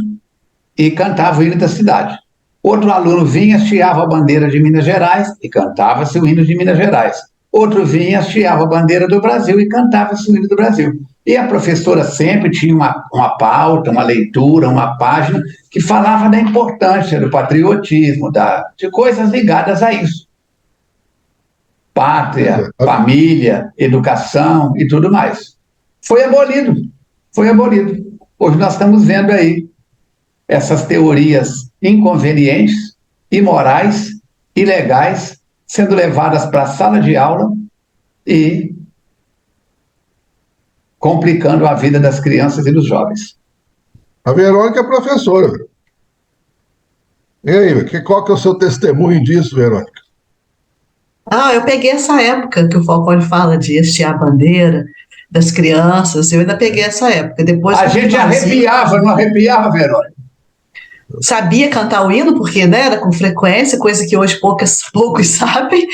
e cantava o hino da cidade. Outro aluno vinha, hasteava a bandeira de Minas Gerais e cantava-se o hino de Minas Gerais. Outro vinha, hasteava a bandeira do Brasil e cantava-se o hino do Brasil. E a professora sempre tinha uma pauta, uma leitura, uma página que falava da importância do patriotismo, de coisas ligadas a isso. Pátria, família, educação e tudo mais. Foi abolido. Hoje nós estamos vendo aí essas teorias inconvenientes, imorais, ilegais, sendo levadas para a sala de aula e complicando a vida das crianças e dos jovens. A Verônica é professora. E aí, qual que é o seu testemunho disso, Verônica? Eu peguei essa época que o Falcone fala de hastear a bandeira das crianças, eu ainda peguei essa época. Depois a gente arrepiava, não arrepiava, Verônica? sabia cantar o hino, porque, né, era com frequência, coisa que hoje poucos sabem,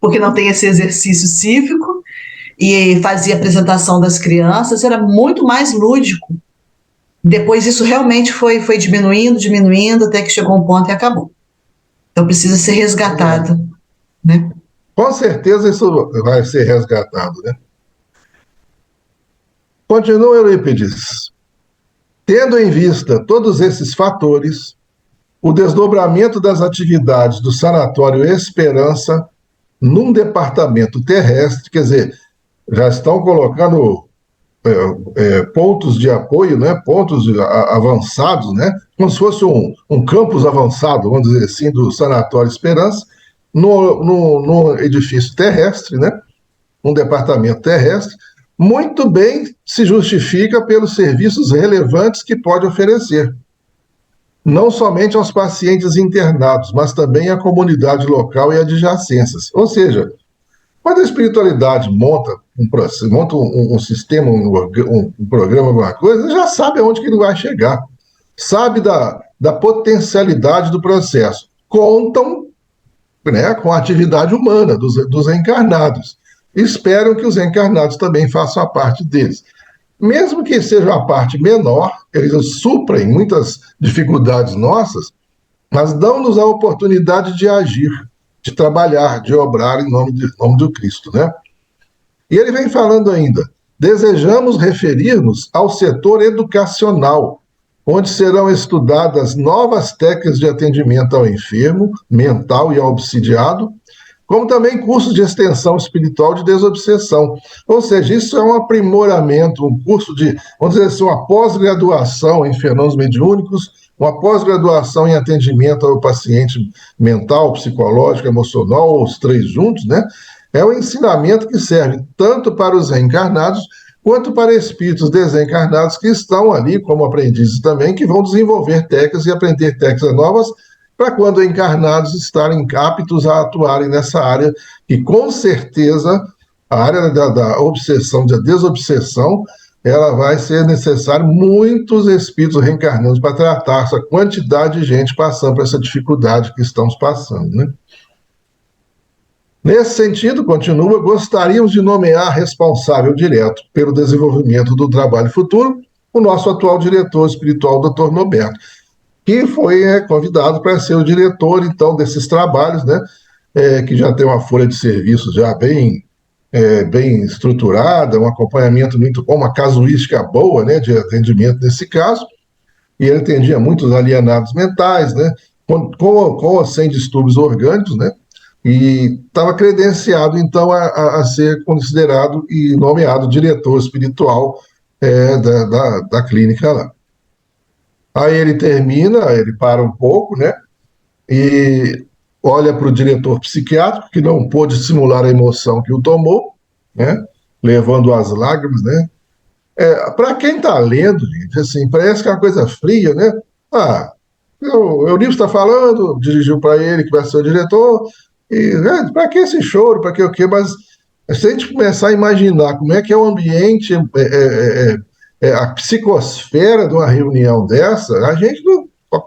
porque não tem esse exercício cívico, e fazia apresentação das crianças, era muito mais lúdico. Depois isso realmente foi diminuindo, até que chegou um ponto e acabou. Então precisa ser resgatado, né? Com certeza isso vai ser resgatado, né? Continua Eurípides. Tendo em vista todos esses fatores, o desdobramento das atividades do Sanatório Esperança num departamento terrestre, quer dizer, já estão colocando pontos de apoio, né, pontos avançados, né, como se fosse um campus avançado, vamos dizer assim, do Sanatório Esperança, no edifício terrestre, né, um departamento terrestre, muito bem se justifica pelos serviços relevantes que pode oferecer, não somente aos pacientes internados, mas também à comunidade local e adjacências. Ou seja, quando a espiritualidade monta um sistema, um programa, alguma coisa, já sabe aonde que ele vai chegar. Sabe da potencialidade do processo. Contam, né, com a atividade humana dos encarnados. Esperam que os encarnados também façam a parte deles. Mesmo que seja uma parte menor, eles suprem muitas dificuldades nossas, mas dão-nos a oportunidade de agir, de trabalhar, de obrar em nome do Cristo, né? E ele vem falando ainda, desejamos referir-nos ao setor educacional, onde serão estudadas novas técnicas de atendimento ao enfermo, mental e ao obsidiado, como também cursos de extensão espiritual de desobsessão. Ou seja, isso é um aprimoramento, um curso de, vamos dizer assim, uma pós-graduação em fenômenos mediúnicos, uma pós-graduação em atendimento ao paciente mental, psicológico, emocional, os três juntos, né? É um ensinamento que serve tanto para os reencarnados quanto para espíritos desencarnados que estão ali como aprendizes também, que vão desenvolver técnicas e aprender técnicas novas para quando encarnados estarem aptos a atuarem nessa área, que com certeza a área da obsessão, da desobsessão, ela vai ser necessário muitos espíritos reencarnados para tratar essa quantidade de gente passando por essa dificuldade que estamos passando, né? Nesse sentido, continua, gostaríamos de nomear responsável direto pelo desenvolvimento do trabalho futuro o nosso atual diretor espiritual, Dr. Norberto, que foi convidado para ser o diretor, então, desses trabalhos, né, que já tem uma folha de serviços já bem estruturada, um acompanhamento muito bom, uma casuística boa, né, de atendimento nesse caso, e ele atendia muitos alienados mentais, né, com ou sem distúrbios orgânicos, né, e estava credenciado, então, a ser considerado e nomeado diretor espiritual da clínica lá. Aí ele termina, ele para um pouco, né, e olha para o diretor psiquiátrico, que não pôde simular a emoção que o tomou, né, levando as lágrimas, né. Para quem está lendo, gente, assim, parece que é uma coisa fria, né. O Eurípides está falando, dirigiu para ele que vai ser o diretor, e para que esse choro, para que o quê? Mas se a gente começar a imaginar como é que é o ambiente, a psicosfera de uma reunião dessa, a gente,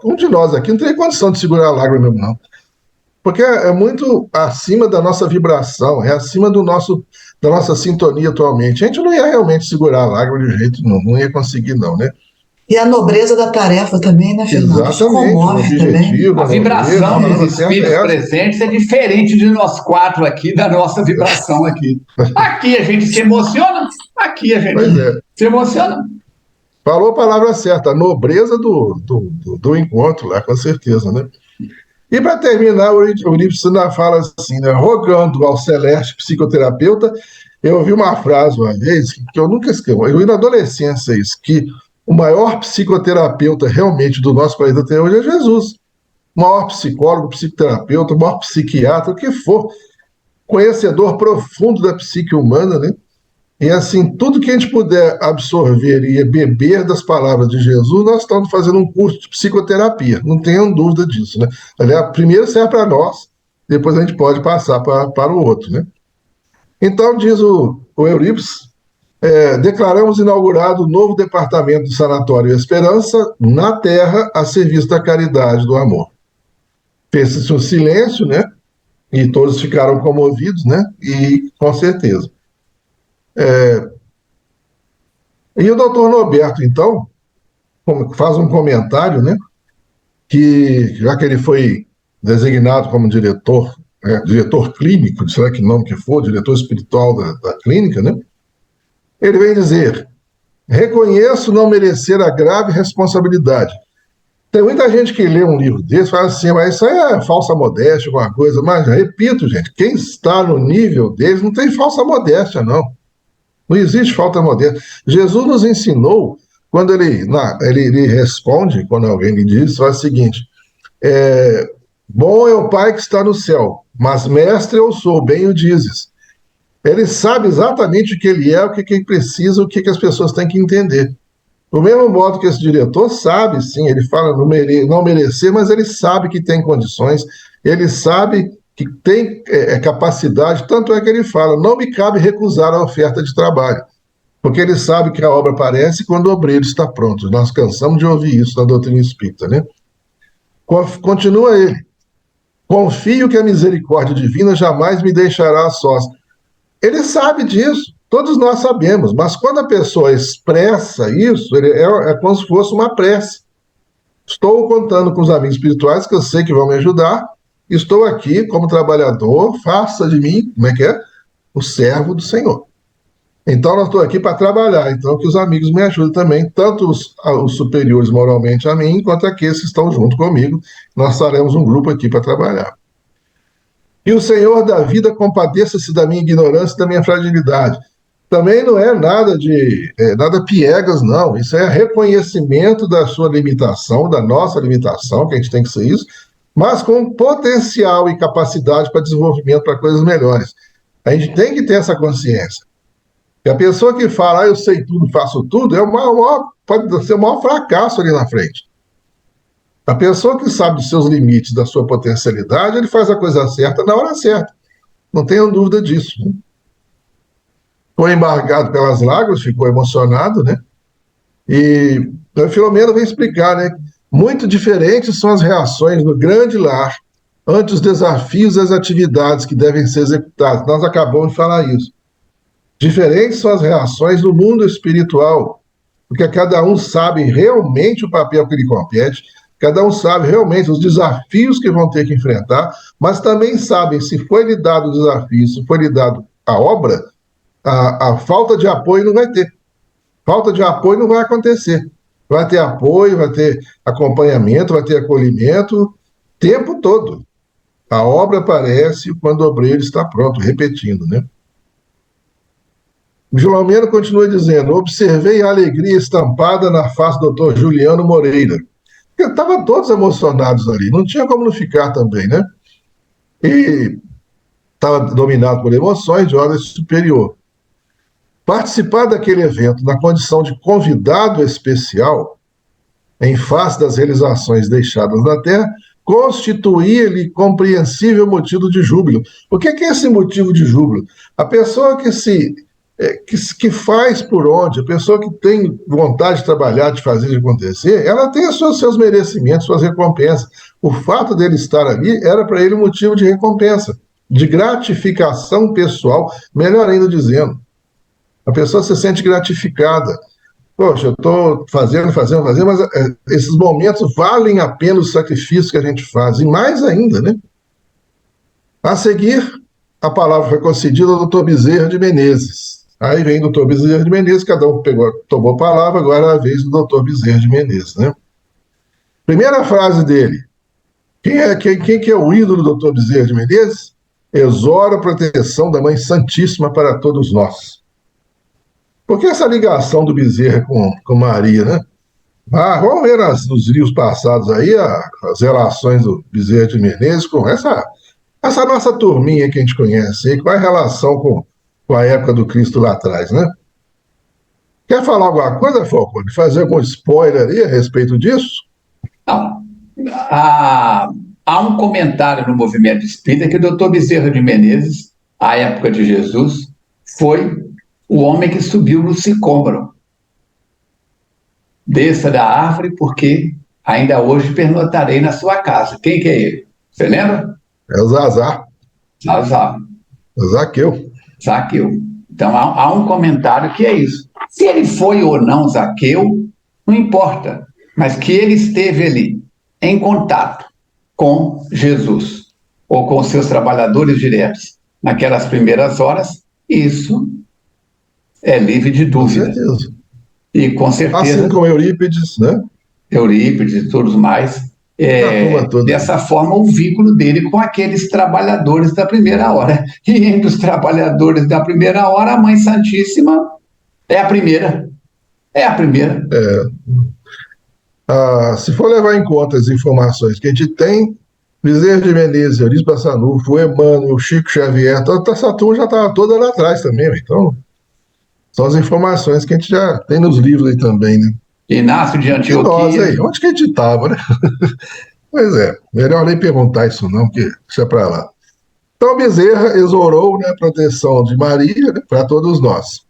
um de nós aqui, não tem condição de segurar a lágrima mesmo, não. Porque é muito acima da nossa vibração, é acima da nossa sintonia atualmente. A gente não ia realmente segurar a lágrima de jeito nenhum, não ia conseguir não, né? E a nobreza da tarefa também, né, Fernando? Exatamente, o objetivo. A vibração dos espíritos presentes é diferente de nós quatro aqui, da nossa vibração aqui. Aqui a gente se emociona, aqui a gente se emociona. Falou a palavra certa, a nobreza do encontro lá, com certeza, né? E para terminar, o Eurípides fala assim, né, rogando ao celeste psicoterapeuta, eu ouvi uma frase uma vez, que eu nunca esqueci, eu vi na adolescência isso, que o maior psicoterapeuta realmente do nosso país até hoje é Jesus. O maior psicólogo, psicoterapeuta, o maior psiquiatra, o que for, conhecedor profundo da psique humana, né? E assim, tudo que a gente puder absorver e beber das palavras de Jesus, nós estamos fazendo um curso de psicoterapia, não tenham dúvida disso, né? Aliás, primeiro serve para nós, depois a gente pode passar para o outro, né? Então, diz o Eurípides, declaramos inaugurado o novo departamento do Sanatório Esperança na Terra, a serviço da caridade, do amor. Fez-se um silêncio, né? E todos ficaram comovidos, né? E com certeza. E o doutor Norberto, então, faz um comentário, né? Que, já que ele foi designado como diretor, diretor clínico, será que nome que for, diretor espiritual da clínica, né? Ele vem dizer: reconheço não merecer a grave responsabilidade. Tem muita gente que lê um livro desse e fala assim, mas isso aí é falsa modéstia, alguma coisa. Mas, repito, gente, quem está no nível deles não tem falsa modéstia, não. Não existe falsa modéstia. Jesus nos ensinou, quando ele responde, quando alguém lhe diz, faz o seguinte: bom é o Pai que está no céu, mas mestre eu sou, bem o dizes. Ele sabe exatamente o que ele é, o que ele precisa, o que as pessoas têm que entender. Do mesmo modo que esse diretor sabe, sim, ele fala não merecer, mas ele sabe que tem condições, ele sabe que tem capacidade, tanto é que ele fala, não me cabe recusar a oferta de trabalho, porque ele sabe que a obra aparece quando o obreiro está pronto. Nós cansamos de ouvir isso na doutrina espírita, né? Continua ele: confio que a misericórdia divina jamais me deixará a sós. Ele sabe disso, todos nós sabemos, mas quando a pessoa expressa isso, é como se fosse uma prece. Estou contando com os amigos espirituais que eu sei que vão me ajudar, estou aqui como trabalhador, faça de mim, o servo do Senhor. Então, nós estou aqui para trabalhar, então que os amigos me ajudem também, tanto os superiores moralmente a mim, quanto aqueles que estão junto comigo. Nós faremos um grupo aqui para trabalhar. E o Senhor da vida compadeça-se da minha ignorância e da minha fragilidade. Também não é nada piegas, não. Isso é reconhecimento da sua limitação, da nossa limitação, que a gente tem que ser isso, mas com potencial e capacidade para desenvolvimento, para coisas melhores. A gente tem que ter essa consciência. E a pessoa que fala, eu sei tudo, faço tudo, pode ser o maior fracasso ali na frente. A pessoa que sabe dos seus limites, da sua potencialidade, ele faz a coisa certa na hora certa. Não tenham dúvida disso. Né? Foi embargado pelas lágrimas, ficou emocionado, né? E a Filomena vem explicar, né? Muito diferentes são as reações no grande lar ante os desafios e as atividades que devem ser executadas. Nós acabamos de falar isso. Diferentes são as reações no mundo espiritual, porque cada um sabe realmente o papel que lhe compete, cada um sabe realmente os desafios que vão ter que enfrentar, mas também sabem, se foi lhe dado o desafio, se foi lhe dado a obra, a falta de apoio não vai ter. Falta de apoio não vai acontecer. Vai ter apoio, vai ter acompanhamento, vai ter acolhimento o tempo todo. A obra aparece quando o obreiro está pronto, repetindo, né? O Filomeno continua dizendo: observei a alegria estampada na face do Dr. Juliano Moreira. Estavam todos emocionados ali, não tinha como não ficar também, né? E estava dominado por emoções de ordem superior. Participar daquele evento na condição de convidado especial, em face das realizações deixadas na Terra, constituía-lhe compreensível motivo de júbilo. O que é esse motivo de júbilo? A pessoa que faz por onde, a pessoa que tem vontade de trabalhar, de fazer, de acontecer, ela tem seus merecimentos, suas recompensas. O fato dele estar ali era para ele um motivo de recompensa, de gratificação pessoal, melhor ainda dizendo. A pessoa se sente gratificada. Poxa, eu estou fazendo, mas esses momentos valem a pena os sacrifícios que a gente faz, e mais ainda, né? A seguir, a palavra foi concedida ao Dr. Bezerra de Menezes. Aí vem o Dr. Bezerra de Menezes, cada um tomou a palavra, agora é a vez do Dr. Bezerra de Menezes, né? Primeira frase dele. Quem que é o ídolo do Dr. Bezerra de Menezes? Exora a proteção da Mãe Santíssima para todos nós. Por que essa ligação do Bezerra com Maria, né? Vamos ver nos livros passados aí as relações do Bezerra de Menezes com essa nossa turminha que a gente conhece aí, qual é a relação com a época do Cristo lá atrás, né? Quer falar alguma coisa, Falcone? Fazer algum spoiler aí a respeito disso? Não. Há um comentário no movimento espírita que o doutor Bezerra de Menezes, à época de Jesus, foi o homem que subiu no sicômoro. Desça da árvore, porque ainda hoje pernotarei na sua casa. Quem que é ele? Você lembra? É o Zazá, Zaqueu. Zaqueu. Zaqueu. Então, há um comentário que é isso. Se ele foi ou não Zaqueu, não importa, mas que ele esteve ali, em contato com Jesus, ou com seus trabalhadores diretos, naquelas primeiras horas, isso é livre de dúvida. Com certeza. E com certeza... Assim como Eurípides, né? Eurípides e todos mais, dessa forma o vínculo dele com aqueles trabalhadores da primeira hora. E entre os trabalhadores da primeira hora, a Mãe Santíssima é a primeira. É a primeira. Se for levar em conta as informações que a gente tem, Bezerra de Menezes, Eurípides Barçanufo, o Emmanuel, o Chico Xavier, essa turma já estava toda lá atrás também. Então, são as informações que a gente já tem nos livros aí também, né? Inácio de Antioquia. E nós aí, onde que a gente estava, né? Pois é, melhor nem perguntar isso não, que deixa para lá. Então Bezerra exorou, né, a proteção de Maria, né, para todos nós.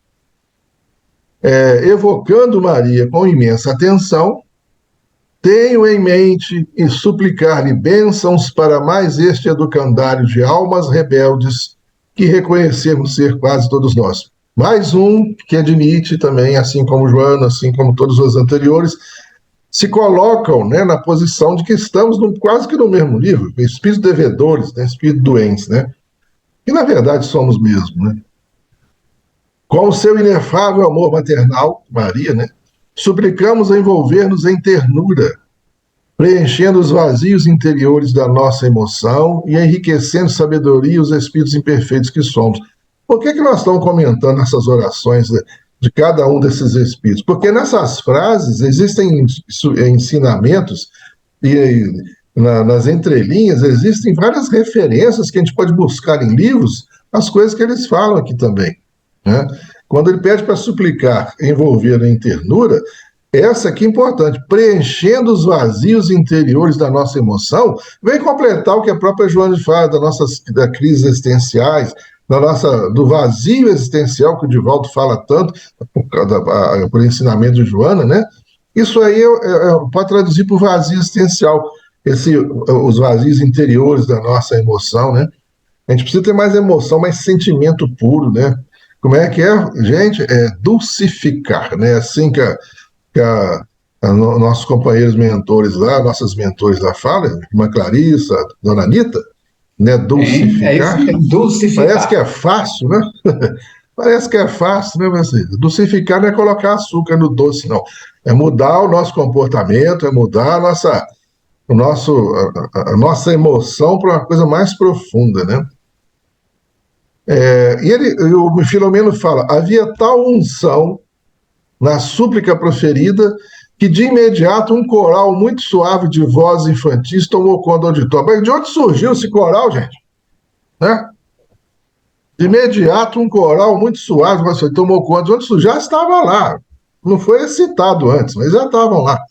Evocando Maria com imensa atenção, tenho em mente e suplicar-lhe bênçãos para mais este educandário de almas rebeldes que reconhecemos ser quase todos nós. Mais um que admite também, assim como Joana, assim como todos os anteriores, se colocam, né, na posição de que estamos quase que no mesmo nível, espíritos devedores, né, espíritos doentes, né? E na verdade somos mesmo, né? Com o seu inefável amor maternal, Maria, né, suplicamos a envolver-nos em ternura, preenchendo os vazios interiores da nossa emoção e enriquecendo sabedoria os espíritos imperfeitos que somos. Por que nós estamos comentando essas orações de cada um desses espíritos? Porque nessas frases existem ensinamentos e nas entrelinhas existem várias referências que a gente pode buscar em livros, as coisas que eles falam aqui também, né? Quando ele pede para suplicar, envolver em ternura, essa aqui é importante, preenchendo os vazios interiores da nossa emoção, vem completar o que a própria Joana fala da crise existenciais, do vazio existencial que o Divaldo fala tanto, por ensinamento de Joana, né? Isso aí pode traduzir por vazio existencial, os vazios interiores da nossa emoção, né? A gente precisa ter mais emoção, mais sentimento puro, né? Como é que é, gente? É dulcificar, né? Assim que nossos companheiros mentores lá, nossas mentores lá falam, irmã Clarissa, dona Anitta, né? Dulcificar. Dulcificar. Parece que é fácil, né? Parece que é fácil, né? Mas dulcificar não é colocar açúcar no doce, não. É mudar o nosso comportamento, é mudar a nossa emoção para uma coisa mais profunda, né? O Filomeno fala, havia tal unção na súplica proferida que de imediato um coral muito suave de vozes infantis tomou conta do auditório. Mas de onde surgiu esse coral, gente? Né? De imediato um coral muito suave tomou conta. De onde surgiu? Já estava lá. Não foi citado antes, mas já estavam lá.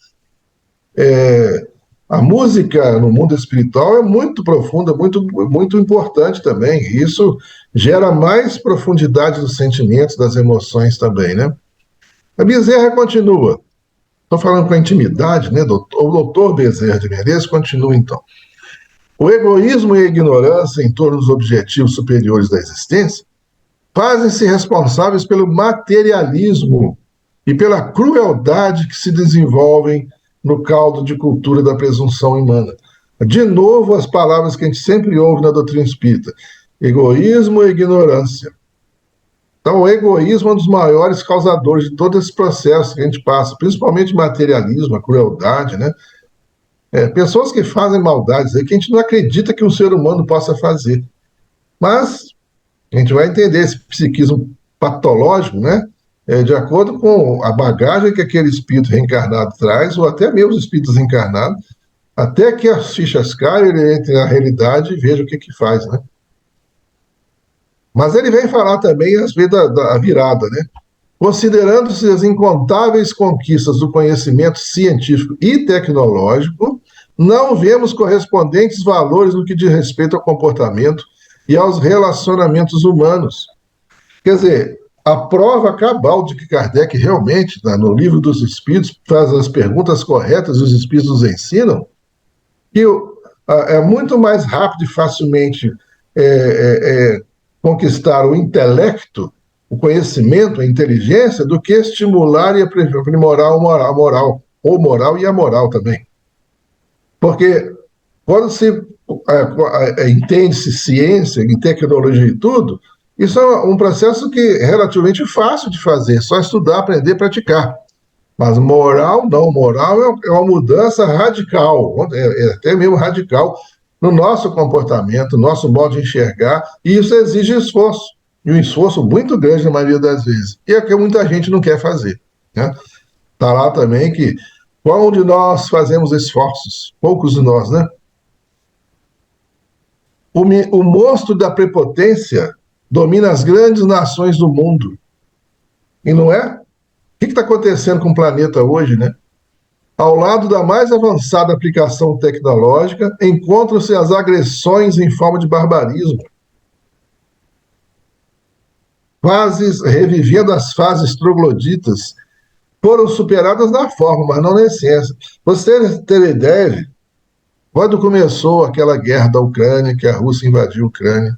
A música no mundo espiritual é muito profunda, muito, muito importante também. Isso gera mais profundidade dos sentimentos, das emoções também, né? A Bezerra continua. Estou falando com a intimidade, né? O doutor Bezerra de Menezes continua, então. O egoísmo e a ignorância em torno dos objetivos superiores da existência fazem-se responsáveis pelo materialismo e pela crueldade que se desenvolvem no caldo de cultura da presunção humana. De novo, as palavras que a gente sempre ouve na doutrina espírita: egoísmo e ignorância. Então, o egoísmo é um dos maiores causadores de todo esse processo que a gente passa, principalmente materialismo, a crueldade, né? Pessoas que fazem maldades aí que a gente não acredita que um ser humano possa fazer. Mas a gente vai entender esse psiquismo patológico, né? De acordo com a bagagem que aquele espírito reencarnado traz, ou até mesmo os espíritos encarnados, até que as fichas caiam, ele entre na realidade e veja o que faz, né? Mas ele vem falar também a respeito da virada, né? Considerando-se as incontáveis conquistas do conhecimento científico e tecnológico, não vemos correspondentes valores no que diz respeito ao comportamento e aos relacionamentos humanos. Quer dizer, a prova cabal de que Kardec realmente, no Livro dos Espíritos, faz as perguntas corretas e os Espíritos nos ensinam, que é muito mais rápido e facilmente conquistar o intelecto, o conhecimento, a inteligência, do que estimular e aprimorar a moral e a moral também. Porque quando se entende-se ciência e tecnologia e tudo, isso é um processo que é relativamente fácil de fazer, só estudar, aprender, praticar. Mas moral, não. Moral é uma mudança radical, até mesmo radical, no nosso comportamento, no nosso modo de enxergar, e isso exige esforço, e um esforço muito grande na maioria das vezes. E é o que muita gente não quer fazer. Né? Está lá também que qual de nós fazemos esforços? Poucos de nós, né? O monstro da prepotência domina as grandes nações do mundo. E não é? O que está acontecendo com o planeta hoje, né? Ao lado da mais avançada aplicação tecnológica, encontram-se as agressões em forma de barbarismo. Revivendo as fases trogloditas, foram superadas na forma, mas não na essência. Você ter ideia, quando começou aquela guerra da Ucrânia, que a Rússia invadiu a Ucrânia,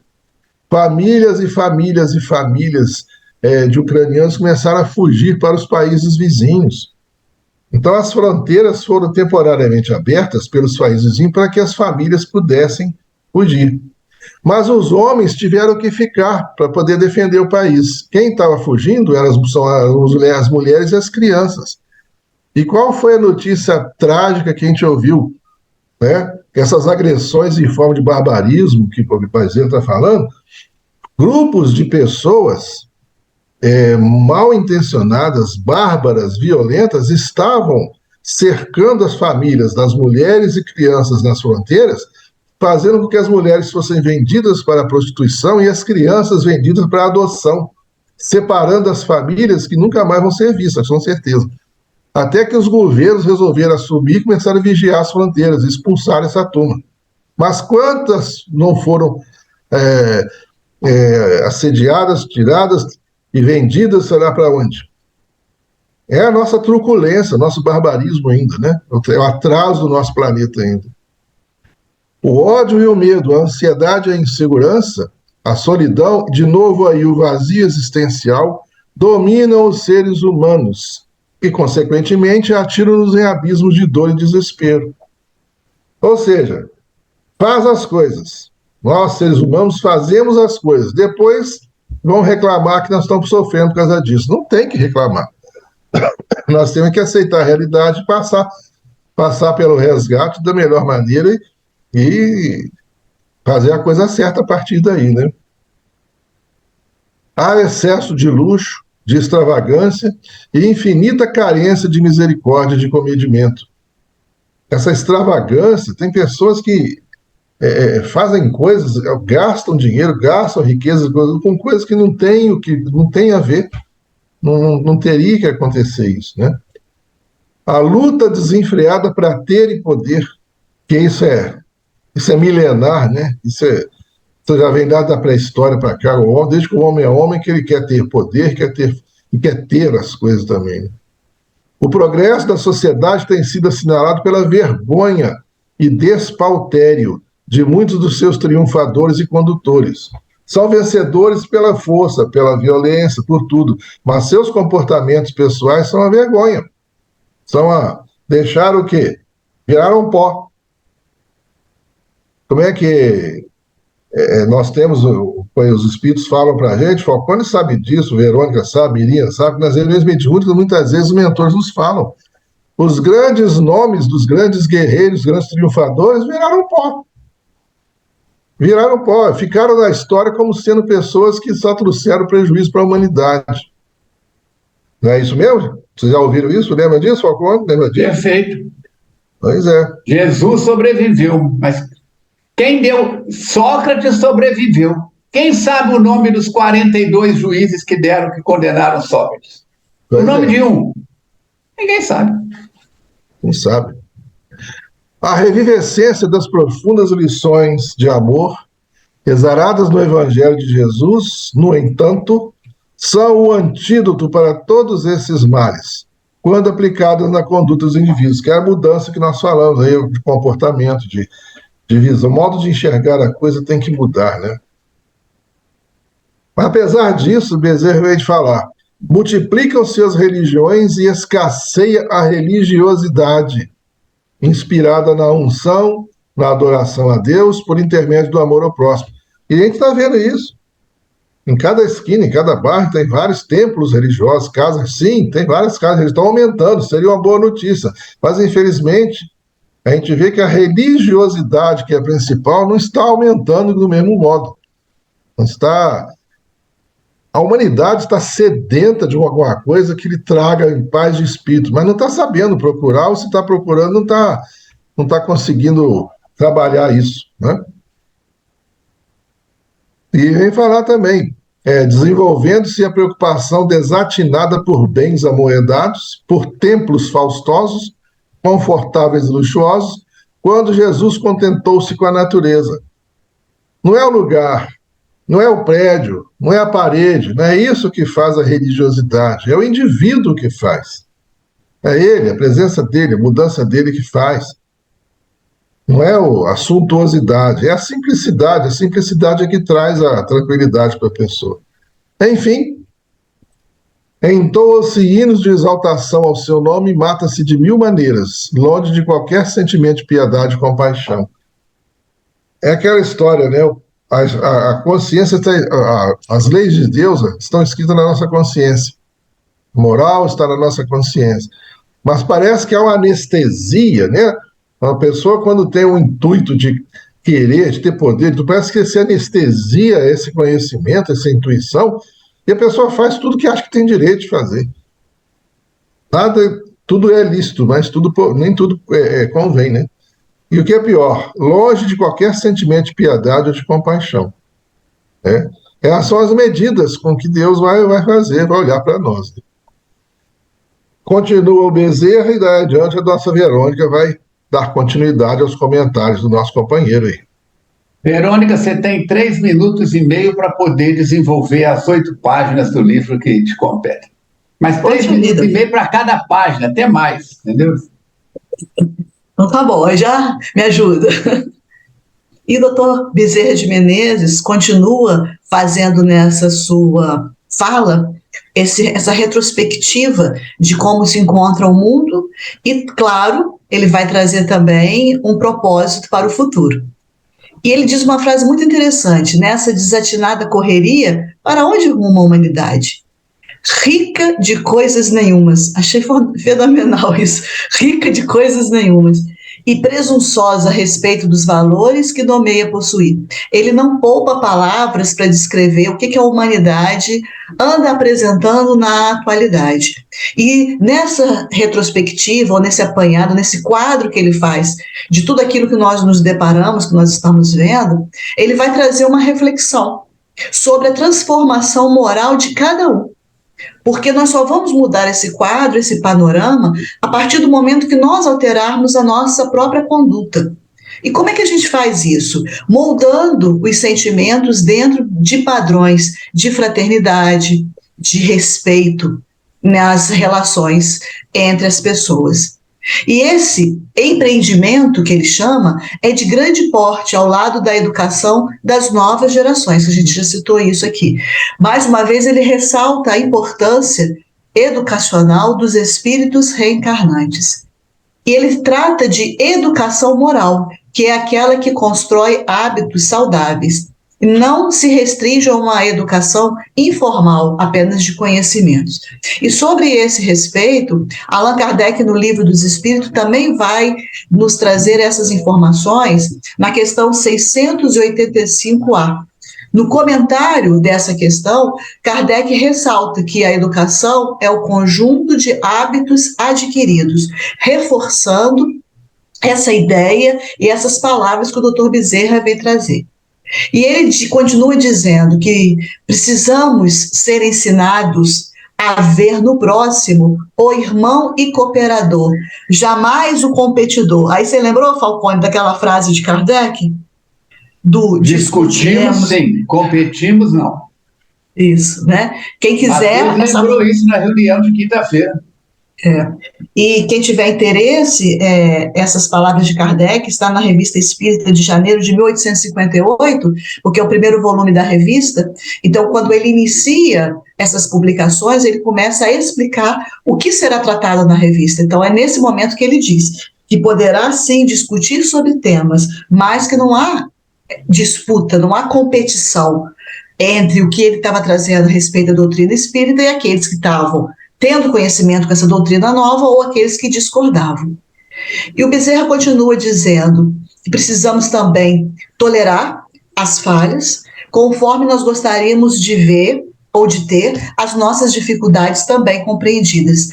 famílias e famílias e famílias de ucranianos começaram a fugir para os países vizinhos. Então, as fronteiras foram temporariamente abertas pelos países vizinhos para que as famílias pudessem fugir. Mas os homens tiveram que ficar para poder defender o país. Quem estava fugindo são as mulheres e as crianças. E qual foi a notícia trágica que a gente ouviu? Né? Essas agressões em forma de barbarismo, que o Paizeiro está falando, grupos de pessoas mal intencionadas, bárbaras, violentas, estavam cercando as famílias das mulheres e crianças nas fronteiras, fazendo com que as mulheres fossem vendidas para a prostituição e as crianças vendidas para a adoção, separando as famílias que nunca mais vão ser vistas, com certeza. Até que os governos resolveram assumir e começaram a vigiar as fronteiras, expulsar essa turma. Mas quantas não foram assediadas, tiradas e vendidas, será para onde? É a nossa truculência, nosso barbarismo ainda, né? É o atraso do nosso planeta ainda. O ódio e o medo, a ansiedade e a insegurança, a solidão, de novo aí o vazio existencial, dominam os seres humanos e, consequentemente, atiram-nos em abismos de dor e desespero. Ou seja, faz as coisas. Nós, seres humanos, fazemos as coisas. Depois vão reclamar que nós estamos sofrendo por causa disso. Não tem que reclamar. Nós temos que aceitar a realidade e passar pelo resgate da melhor maneira e fazer a coisa certa a partir daí, né? Há excesso de luxo, de extravagância e infinita carência de misericórdia e de comedimento. Essa extravagância, tem pessoas que fazem coisas, gastam dinheiro, gastam riqueza com coisas que não tem a ver, não teria que acontecer isso, né? A luta desenfreada para ter e poder, que isso é milenar, né? Isso já vem dado da pré-história para cá, desde que o homem é homem, que ele quer ter poder, quer ter as coisas também. Né? O progresso da sociedade tem sido assinalado pela vergonha e despautério de muitos dos seus triunfadores e condutores. São vencedores pela força, pela violência, por tudo, mas seus comportamentos pessoais são a vergonha. Deixaram o quê? Viraram pó. Como é que nós temos, os espíritos falam para a gente, Falcone sabe disso, Verônica sabe, Irinha sabe, nas reuniões mediúnicas muitas vezes os mentores nos falam. Os grandes nomes dos grandes guerreiros, grandes triunfadores viraram pó. Viraram pó, ficaram na história como sendo pessoas que só trouxeram prejuízo para a humanidade. Não é isso mesmo? Vocês já ouviram isso? Lembra disso, Falcone? Lembra disso? Perfeito. Pois é. Jesus sobreviveu, mas quem deu? Sócrates sobreviveu. Quem sabe o nome dos 42 juízes que condenaram Sócrates? O nome de um? Ninguém sabe. Não sabe. A revivescência das profundas lições de amor, exaradas no Evangelho de Jesus, no entanto, são o antídoto para todos esses males, quando aplicadas na conduta dos indivíduos, que é a mudança que nós falamos aí, de comportamento, de visão, o modo de enxergar a coisa tem que mudar, né? Mas, apesar disso, Bezerra veio de falar, multiplicam-se as religiões e escasseia a religiosidade, inspirada na unção, na adoração a Deus, por intermédio do amor ao próximo. E a gente está vendo isso. Em cada esquina, em cada bairro, tem vários templos religiosos, casas, sim, tem várias casas, eles estão aumentando, seria uma boa notícia. Mas, infelizmente, a gente vê que a religiosidade, que é a principal, não está aumentando do mesmo modo. Não está... A humanidade está sedenta de alguma coisa que lhe traga paz de espírito, mas não está sabendo procurar, ou se está procurando, não está conseguindo trabalhar isso, né? E vem falar também, desenvolvendo-se a preocupação desatinada por bens amoedados, por templos faustosos, confortáveis e luxuosos, quando Jesus contentou-se com a natureza. Não é o lugar, não é o prédio, não é a parede, não é isso que faz a religiosidade, é o indivíduo que faz. É ele, a presença dele, a mudança dele que faz. Não é a suntuosidade, é a simplicidade é que traz a tranquilidade para a pessoa. Enfim, entoam-se hinos de exaltação ao seu nome e mata-se de mil maneiras, longe de qualquer sentimento de piedade e compaixão. É aquela história, né? A consciência, as leis de Deus estão escritas na nossa consciência. A moral está na nossa consciência. Mas parece que há uma anestesia, né? Uma pessoa, quando tem o intuito de querer, de ter poder, parece que se anestesia esse conhecimento, essa intuição, e a pessoa faz tudo que acha que tem direito de fazer. Tudo é lícito, mas nem tudo convém, né? E o que é pior, longe de qualquer sentimento de piedade ou de compaixão. Essas são as medidas com que Deus vai fazer, vai olhar para nós. Continua o Bezerra e daí adiante a nossa Verônica vai dar continuidade aos comentários do nosso companheiro aí. Verônica, você tem 3 minutos e meio para poder desenvolver as 8 páginas do livro que te competem. Mas 3 minutos e meio para cada página, até mais, entendeu? Então tá bom, aí já me ajuda. E o doutor Bezerra de Menezes continua fazendo nessa sua fala essa retrospectiva de como se encontra o mundo e, claro, ele vai trazer também um propósito para o futuro. E ele diz uma frase muito interessante, nessa desatinada correria, para onde ruma a humanidade? Rica de coisas nenhumas. Achei fenomenal isso. Rica de coisas nenhumas. E presunçosa a respeito dos valores que nomeia possuir. Ele não poupa palavras para descrever o que a humanidade anda apresentando na atualidade. E nessa retrospectiva, ou nesse apanhado, nesse quadro que ele faz de tudo aquilo que nós nos deparamos, que nós estamos vendo, ele vai trazer uma reflexão sobre a transformação moral de cada um. Porque nós só vamos mudar esse quadro, esse panorama, a partir do momento que nós alterarmos a nossa própria conduta. E como é que a gente faz isso? Moldando os sentimentos dentro de padrões de fraternidade, de respeito nas relações entre as pessoas. E esse empreendimento que ele chama é de grande porte ao lado da educação das novas gerações, que a gente já citou isso aqui. Mais uma vez, ele ressalta a importância educacional dos espíritos reencarnantes. E ele trata de educação moral, que é aquela que constrói hábitos saudáveis. Não se restringe a uma educação informal, apenas de conhecimentos. E sobre esse respeito, Allan Kardec, no Livro dos Espíritos, também vai nos trazer essas informações na questão 685A. No comentário dessa questão, Kardec ressalta que a educação é o conjunto de hábitos adquiridos, reforçando essa ideia e essas palavras que o Dr. Bezerra vem trazer. E ele continua dizendo que precisamos ser ensinados a ver no próximo o irmão e cooperador, jamais o competidor. Aí você lembrou, Falcone, daquela frase de Kardec? Discutimos, sim. Competimos, não. Isso, né? Quem quiser... Mateus lembrou isso na reunião de quinta-feira. E quem tiver interesse, essas palavras de Kardec está na Revista Espírita de janeiro de 1858, porque é o primeiro volume da revista. Então, quando ele inicia essas publicações, ele começa a explicar o que será tratado na revista. Então, é nesse momento que ele diz que poderá, sim, discutir sobre temas, mas que não há disputa, não há competição entre o que ele estava trazendo a respeito da doutrina espírita e aqueles que estavam tendo conhecimento com essa doutrina nova ou aqueles que discordavam. E o Bezerra continua dizendo que precisamos também tolerar as falhas, conforme nós gostaríamos de ver ou de ter as nossas dificuldades também compreendidas.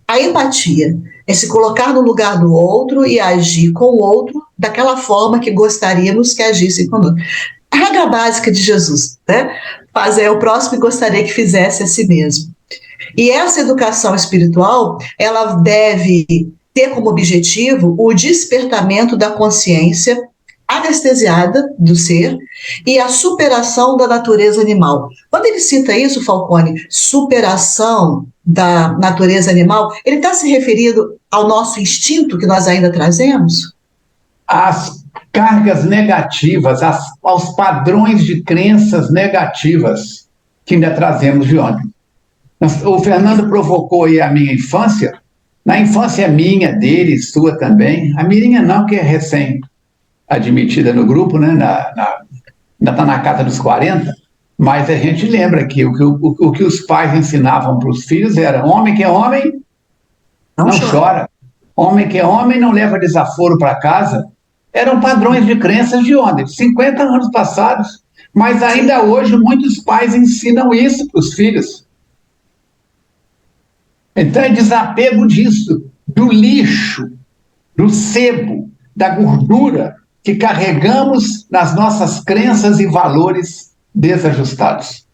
A empatia é se colocar no lugar do outro e agir com o outro daquela forma que gostaríamos que agissem conosco. A regra básica de Jesus, né? Fazer o próximo e gostaria que fizesse a si mesmo. E essa educação espiritual, ela deve ter como objetivo o despertamento da consciência anestesiada do ser e a superação da natureza animal. Quando ele cita isso, Falcone, superação da natureza animal, ele está se referindo ao nosso instinto que nós ainda trazemos? As cargas negativas, aos padrões de crenças negativas que ainda trazemos de ontem. O Fernando provocou aí a minha infância. Na infância minha, dele, sua também. A Mirinha não, que é recém-admitida no grupo, né? Ainda está na casa dos 40, mas a gente lembra que o que os pais ensinavam para os filhos era: homem que é homem, não chora. Homem que é homem, não leva desaforo para casa. Eram padrões de crenças de ontem, 50 anos passados. Mas ainda hoje, muitos pais ensinam isso para os filhos. Então é desapego disso, do lixo, do sebo, da gordura que carregamos nas nossas crenças e valores desajustados.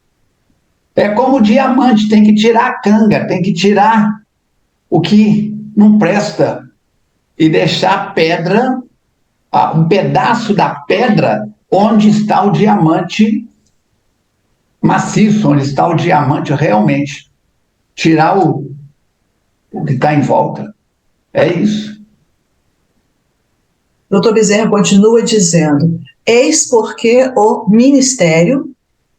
É como o diamante, tem que tirar a canga, tem que tirar o que não presta e deixar a pedra, um pedaço da pedra onde está o diamante maciço, onde está o diamante realmente. Tirar o que está em volta. É isso. Dr. Bezerra continua dizendo: eis porque o ministério,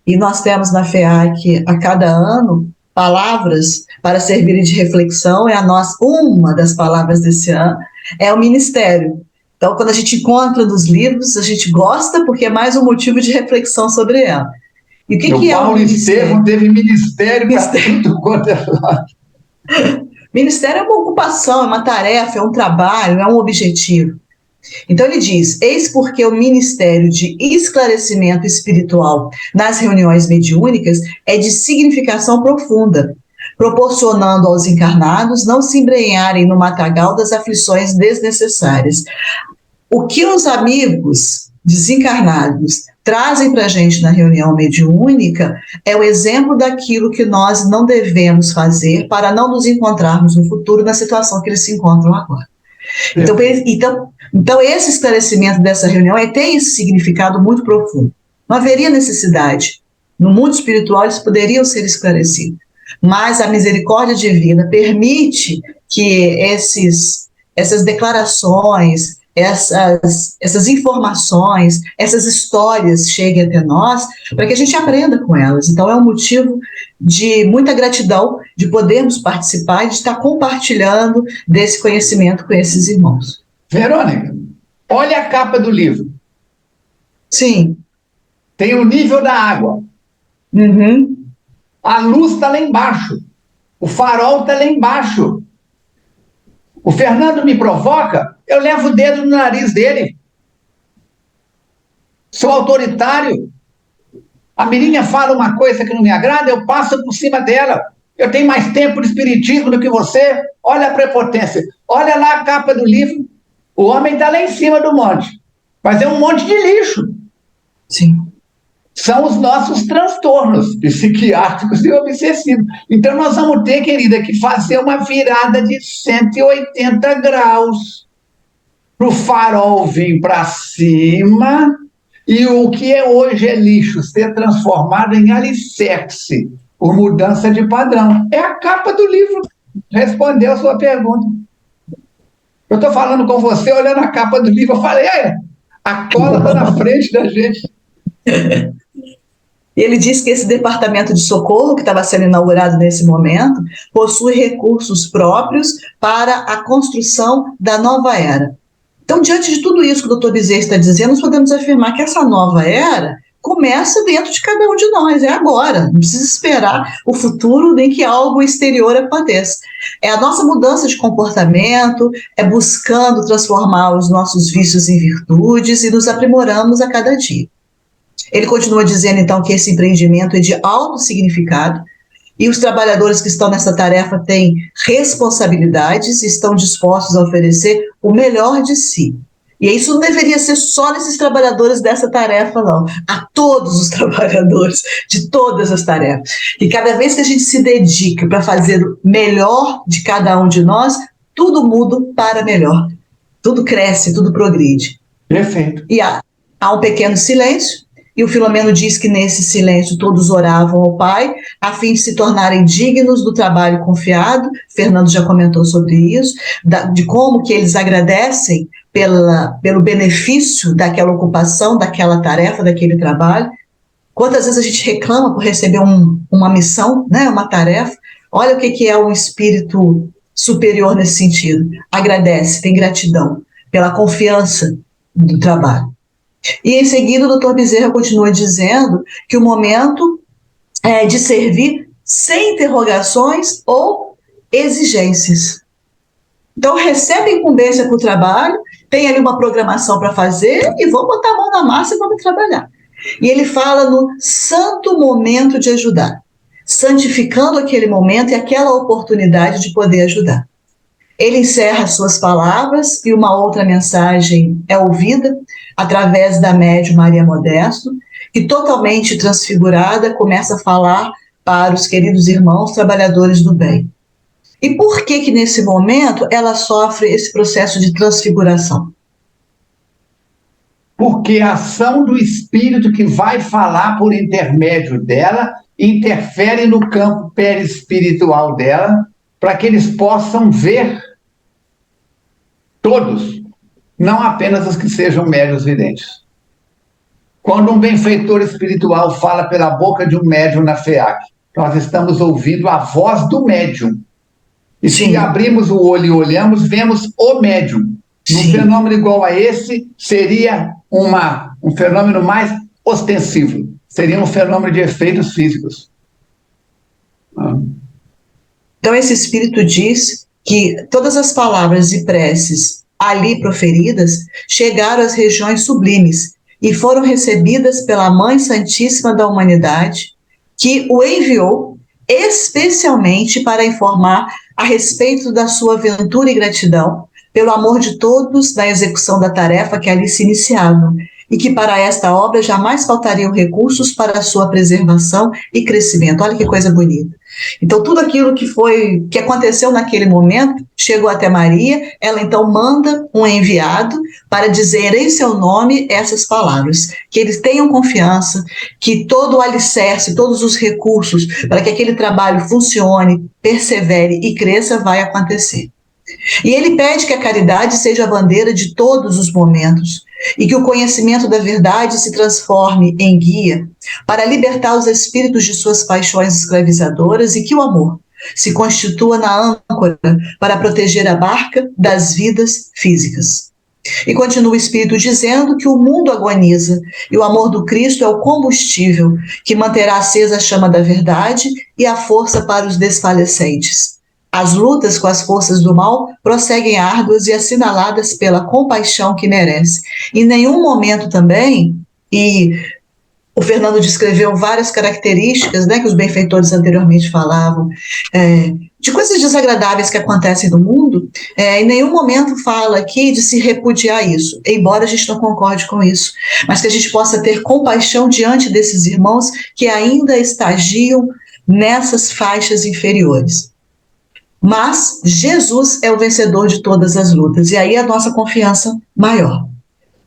e nós temos na FEAC a cada ano palavras para servirem de reflexão, uma das palavras desse ano é o ministério. Então, quando a gente encontra nos livros, a gente gosta porque é mais um motivo de reflexão sobre ela. E o que é o ministério? Paulo Estevam teve ministério para tudo quanto é lado. Ministério é uma ocupação, é uma tarefa, é um trabalho, é um objetivo. Então ele diz: eis porque o ministério de esclarecimento espiritual nas reuniões mediúnicas é de significação profunda, proporcionando aos encarnados não se embrenharem no matagal das aflições desnecessárias. O que os amigos desencarnados trazem para a gente na reunião mediúnica é o exemplo daquilo que nós não devemos fazer para não nos encontrarmos no futuro na situação que eles se encontram agora. Então esse esclarecimento dessa reunião tem esse significado muito profundo. Não haveria necessidade. No mundo espiritual eles poderiam ser esclarecidos, mas a misericórdia divina permite que essas declarações, essas informações, essas histórias cheguem até nós, para que a gente aprenda com elas. Então é um motivo de muita gratidão de podermos participar e de estar compartilhando desse conhecimento com esses irmãos. Verônica, olha a capa do livro. Sim. Tem o nível da água. Uhum. A luz está lá embaixo. O farol está lá embaixo. O Fernando me provoca, eu levo o dedo no nariz dele. Sou autoritário. A Mirinha fala uma coisa que não me agrada, eu passo por cima dela. Eu tenho mais tempo de espiritismo do que você. Olha a prepotência. Olha lá a capa do livro. O homem está lá em cima do monte. Mas é um monte de lixo. Sim. São os nossos transtornos psiquiátricos e obsessivos. Então nós vamos ter, querida, que fazer uma virada de 180 graus para o farol vir para cima, E o que hoje é lixo ser transformado em alicerce por mudança de padrão. É a capa do livro. Respondeu a sua pergunta. Eu estou falando com você, olhando a capa do livro, eu falei, a cola está na frente da gente. Ele diz que esse departamento de socorro, que estava sendo inaugurado nesse momento, possui recursos próprios para a construção da nova era. Então, diante de tudo isso que o doutor Bezerra está dizendo, nós podemos afirmar que essa nova era começa dentro de cada um de nós, é agora, não precisa esperar o futuro nem que algo exterior aconteça. É a nossa mudança de comportamento, é buscando transformar os nossos vícios em virtudes e nos aprimoramos a cada dia. Ele continua dizendo, então, que esse empreendimento é de alto significado e os trabalhadores que estão nessa tarefa têm responsabilidades e estão dispostos a oferecer o melhor de si. E isso não deveria ser só nesses trabalhadores dessa tarefa, não. A todos os trabalhadores de todas as tarefas. E cada vez que a gente se dedica para fazer o melhor de cada um de nós, tudo muda para melhor. Tudo cresce, tudo progride. Perfeito. E há um pequeno silêncio, e o Filomeno diz que nesse silêncio todos oravam ao Pai, a fim de se tornarem dignos do trabalho confiado. Fernando já comentou sobre isso, de como que eles agradecem pelo benefício daquela ocupação, daquela tarefa, daquele trabalho. Quantas vezes a gente reclama por receber uma missão, né, uma tarefa? Olha o que é um espírito superior nesse sentido. Agradece, tem gratidão pela confiança do trabalho. E em seguida o doutor Bezerra continua dizendo que o momento é de servir sem interrogações ou exigências. Então recebe a incumbência para o trabalho, tem ali uma programação para fazer e vamos botar a mão na massa e vamos trabalhar. E ele fala no santo momento de ajudar, santificando aquele momento e aquela oportunidade de poder ajudar. Ele encerra suas palavras e uma outra mensagem é ouvida através da médium Maria Modesto, que totalmente transfigurada começa a falar para os queridos irmãos trabalhadores do bem. E por que nesse momento ela sofre esse processo de transfiguração? Porque a ação do espírito que vai falar por intermédio dela interfere no campo perispiritual dela, para que eles possam ver todos, não apenas os que sejam médiuns videntes. Quando um benfeitor espiritual fala pela boca de um médium na FEAC, nós estamos ouvindo a voz do médium. E Sim. se abrimos o olho e olhamos, vemos o médium. Um fenômeno igual a esse seria um fenômeno mais ostensivo. Seria um fenômeno de efeitos físicos. Então esse espírito diz que todas as palavras e preces ali proferidas chegaram às regiões sublimes e foram recebidas pela Mãe Santíssima da Humanidade, que o enviou especialmente para informar a respeito da sua ventura e gratidão pelo amor de todos na execução da tarefa que ali se iniciava, e que para esta obra jamais faltariam recursos para a sua preservação e crescimento. Olha que coisa bonita. Então, tudo aquilo que aconteceu naquele momento chegou até Maria, ela então manda um enviado para dizer em seu nome essas palavras, que eles tenham confiança, que todo o alicerce, todos os recursos para que aquele trabalho funcione, persevere e cresça vai acontecer. E ele pede que a caridade seja a bandeira de todos os momentos e que o conhecimento da verdade se transforme em guia para libertar os espíritos de suas paixões escravizadoras e que o amor se constitua na âncora para proteger a barca das vidas físicas. E continua o Espírito dizendo que o mundo agoniza e o amor do Cristo é o combustível que manterá acesa a chama da verdade e a força para os desfalecentes. As lutas com as forças do mal prosseguem árduas e assinaladas pela compaixão que merece. Em nenhum momento também, e o Fernando descreveu várias características, né, que os benfeitores anteriormente falavam, de coisas desagradáveis que acontecem no mundo, em nenhum momento fala aqui de se repudiar isso, embora a gente não concorde com isso, mas que a gente possa ter compaixão diante desses irmãos que ainda estagiam nessas faixas inferiores. Mas Jesus é o vencedor de todas as lutas, e aí a nossa confiança maior.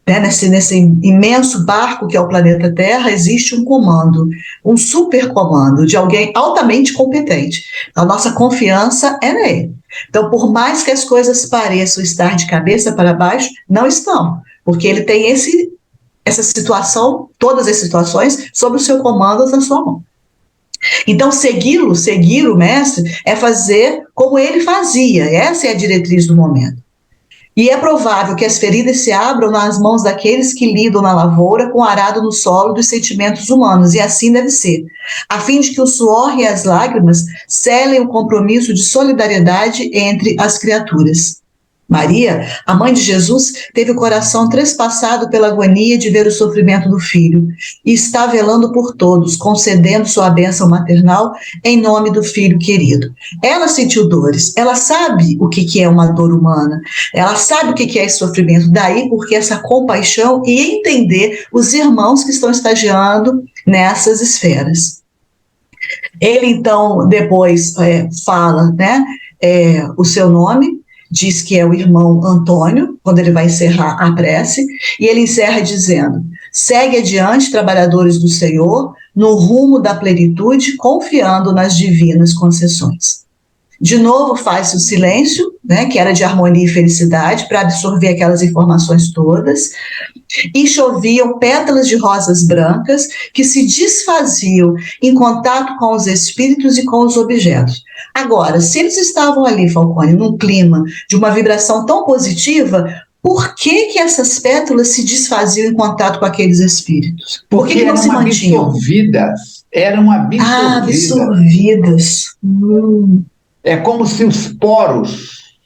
né, nesse imenso barco que é o planeta Terra, existe um comando, um super comando de alguém altamente competente. A nossa confiança é nele. Então, por mais que as coisas pareçam estar de cabeça para baixo, não estão, porque ele tem essa situação, todas as situações, sob o seu comando, na sua mão. Então, seguir o mestre, é fazer como ele fazia. Essa é a diretriz do momento. E é provável que as feridas se abram nas mãos daqueles que lidam na lavoura com o arado no solo dos sentimentos humanos, e assim deve ser, a fim de que o suor e as lágrimas selem o compromisso de solidariedade entre as criaturas. Maria, a mãe de Jesus, teve o coração trespassado pela agonia de ver o sofrimento do filho e está velando por todos, concedendo sua bênção maternal em nome do filho querido. Ela sentiu dores, ela sabe o que é uma dor humana, ela sabe o que é esse sofrimento, daí porque essa compaixão e entender os irmãos que estão estagiando nessas esferas. Ele, então, depois fala, né, o seu nome, diz que é o irmão Antônio, quando ele vai encerrar a prece, e ele encerra dizendo: segue adiante, trabalhadores do Senhor, no rumo da plenitude, confiando nas divinas concessões. De novo faz o silêncio, né, que era de harmonia e felicidade, para absorver aquelas informações todas, e choviam pétalas de rosas brancas que se desfaziam em contato com os espíritos e com os objetos. Agora, se eles estavam ali, Falcone, num clima de uma vibração tão positiva, por que essas pétalas se desfaziam em contato com aqueles espíritos? Por que não se mantinham? Eram absorvidas. Ah, absorvidas. É como se os poros,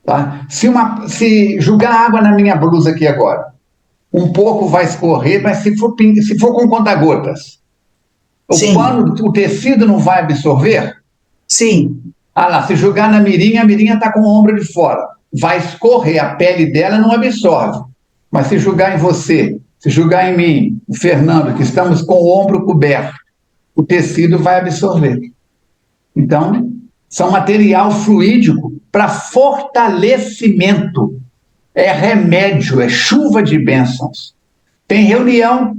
tá? Se jogar água na minha blusa aqui agora, um pouco vai escorrer, mas se for com conta-gotas, o tecido não vai absorver? Sim. Ah lá, se jogar na mirinha, a mirinha está com o ombro de fora. Vai escorrer, a pele dela não absorve. Mas se jogar em você, se jogar em mim, o Fernando, que estamos com o ombro coberto, o tecido vai absorver. Então, são material fluídico para fortalecimento. É remédio, é chuva de bênçãos. Tem reunião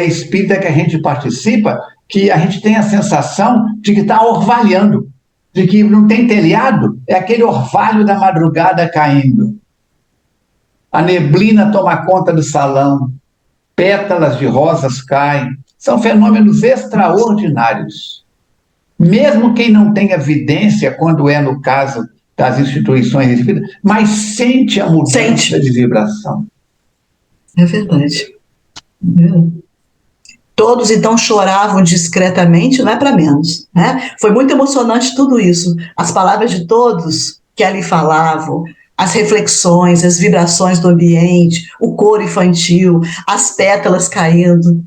espírita que a gente participa, que a gente tem a sensação de que está orvalhando, de que não tem telhado, é aquele orvalho da madrugada caindo. A neblina toma conta do salão, pétalas de rosas caem, são fenômenos extraordinários. Mesmo quem não tem evidência, quando é no caso das instituições espíritas, mas sente a mudança de vibração. É verdade. Todos, então, choravam discretamente, não é para menos, né? Foi muito emocionante tudo isso. As palavras de todos que ali falavam, as reflexões, as vibrações do ambiente, o coro infantil, as pétalas caindo.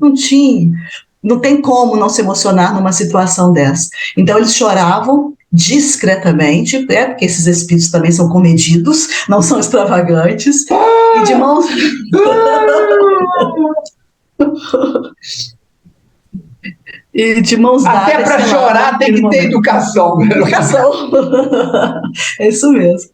Não tem como não se emocionar numa situação dessa. Então, eles choravam discretamente, porque esses espíritos também são comedidos, não são extravagantes, e de mãos... E de mãos dadas. Até para chorar tem que ter educação. Educação. É isso mesmo.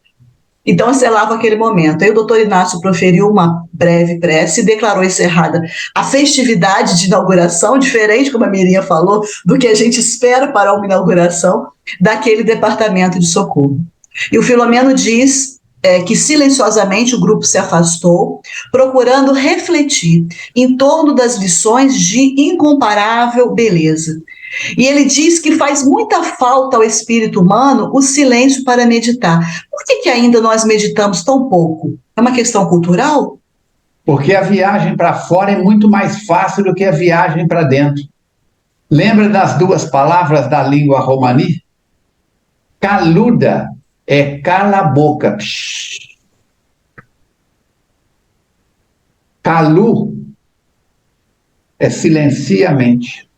Então, selava aquele momento. Aí o doutor Inácio proferiu uma breve prece e declarou encerrada a festividade de inauguração, diferente, como a Mirinha falou, do que a gente espera para uma inauguração daquele departamento de socorro. E o Filomeno diz que silenciosamente o grupo se afastou, procurando refletir em torno das lições de incomparável beleza. E ele diz que faz muita falta ao espírito humano o silêncio para meditar. Por que ainda nós meditamos tão pouco? É uma questão cultural? Porque a viagem para fora é muito mais fácil do que a viagem para dentro. Lembra das duas palavras da língua romani? Caluda é cala a boca. Calu é silencia a mente.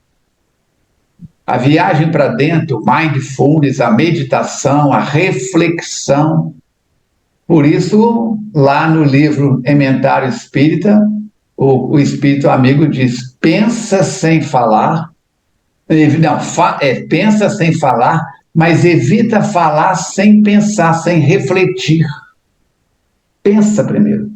A viagem para dentro, mindfulness, a meditação, a reflexão. Por isso, lá no livro Ementário Espírita, o Espírito Amigo diz: pensa sem falar. Não, pensa sem falar, mas evita falar sem pensar, sem refletir. Pensa primeiro.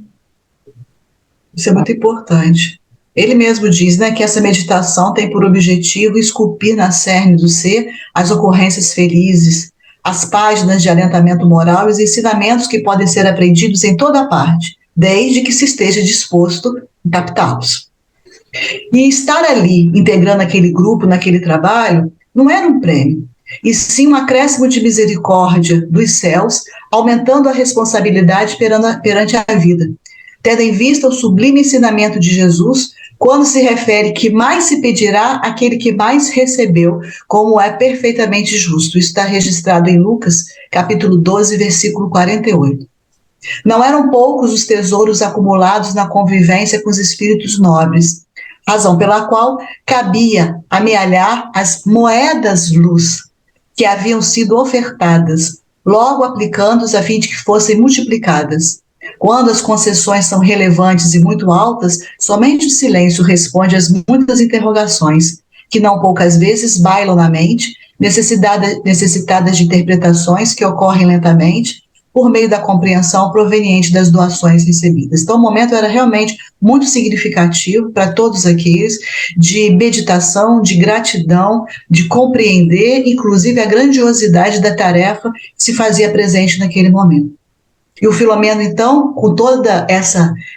Isso é muito importante. Ele mesmo diz, né, que essa meditação tem por objetivo esculpir na cerne do ser as ocorrências felizes, as páginas de alentamento moral e os ensinamentos que podem ser aprendidos em toda parte, desde que se esteja disposto a captá-los. E estar ali, integrando aquele grupo, naquele trabalho, não era um prêmio, e sim um acréscimo de misericórdia dos céus, aumentando a responsabilidade perante a vida, tendo em vista o sublime ensinamento de Jesus, quando se refere que mais se pedirá àquele que mais recebeu, como é perfeitamente justo. Isso está registrado em Lucas, capítulo 12, versículo 48. Não eram poucos os tesouros acumulados na convivência com os espíritos nobres, razão pela qual cabia amealhar as moedas-luz que haviam sido ofertadas, logo aplicando-os a fim de que fossem multiplicadas. Quando as concessões são relevantes e muito altas, somente o silêncio responde às muitas interrogações, que não poucas vezes bailam na mente, necessitadas de interpretações que ocorrem lentamente, por meio da compreensão proveniente das doações recebidas. Então, o momento era realmente muito significativo para todos aqueles, de meditação, de gratidão, de compreender, inclusive, a grandiosidade da tarefa que se fazia presente naquele momento. E o Filomeno, então, com toda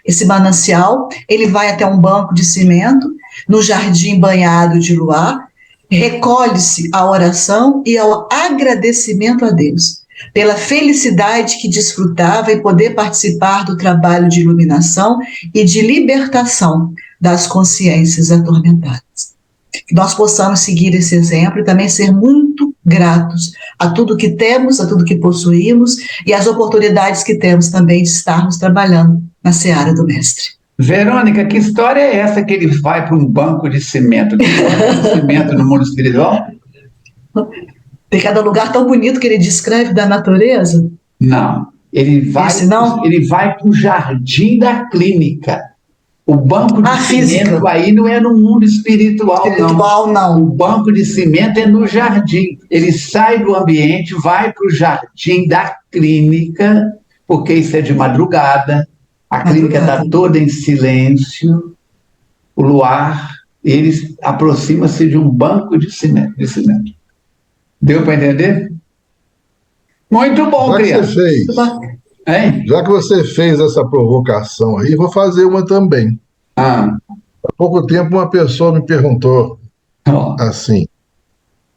esse manancial, ele vai até um banco de cimento, no jardim banhado de luar, recolhe-se à oração e ao agradecimento a Deus, pela felicidade que desfrutava em poder participar do trabalho de iluminação e de libertação das consciências atormentadas. Que nós possamos seguir esse exemplo e também ser muito gratos a tudo que temos, a tudo que possuímos e às oportunidades que temos também de estarmos trabalhando na seara do Mestre. Verônica, que história é essa que ele vai para um banco de cimento? Tem banco de cimento no mundo espiritual? Tem cada lugar tão bonito que ele descreve da natureza? Não. Ele vai para o jardim da clínica. O banco de cimento aí não é no mundo espiritual, não. O banco de cimento é no jardim. Ele sai do ambiente, vai para o jardim da clínica, porque isso é de madrugada. A clínica está toda em silêncio. O luar, ele aproxima-se de um banco de cimento. Deu para entender? Muito bom, criança. Já que você fez essa provocação aí, vou fazer uma também. Há pouco tempo uma pessoa me perguntou assim,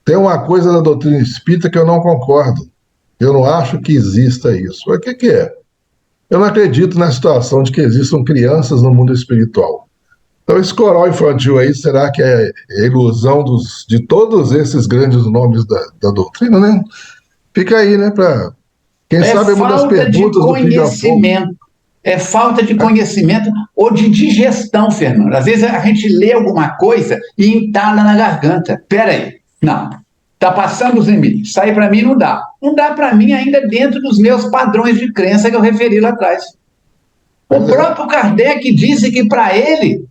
tem uma coisa da doutrina espírita que eu não concordo. Eu não acho que exista isso. Mas o que é? Eu não acredito na situação de que existam crianças no mundo espiritual. Então esse coral infantil aí, será que é ilusão de todos esses grandes nomes da doutrina, né? Fica aí, né, para... Quem sabe uma das perguntas do conhecimento. É falta de conhecimento ou de digestão, Fernando. Às vezes a gente lê alguma coisa e entala na garganta. Peraí, não. Está passando os limites. Isso aí para mim não dá. Não dá para mim ainda dentro dos meus padrões de crença que eu referi lá atrás. O próprio Kardec disse que para ele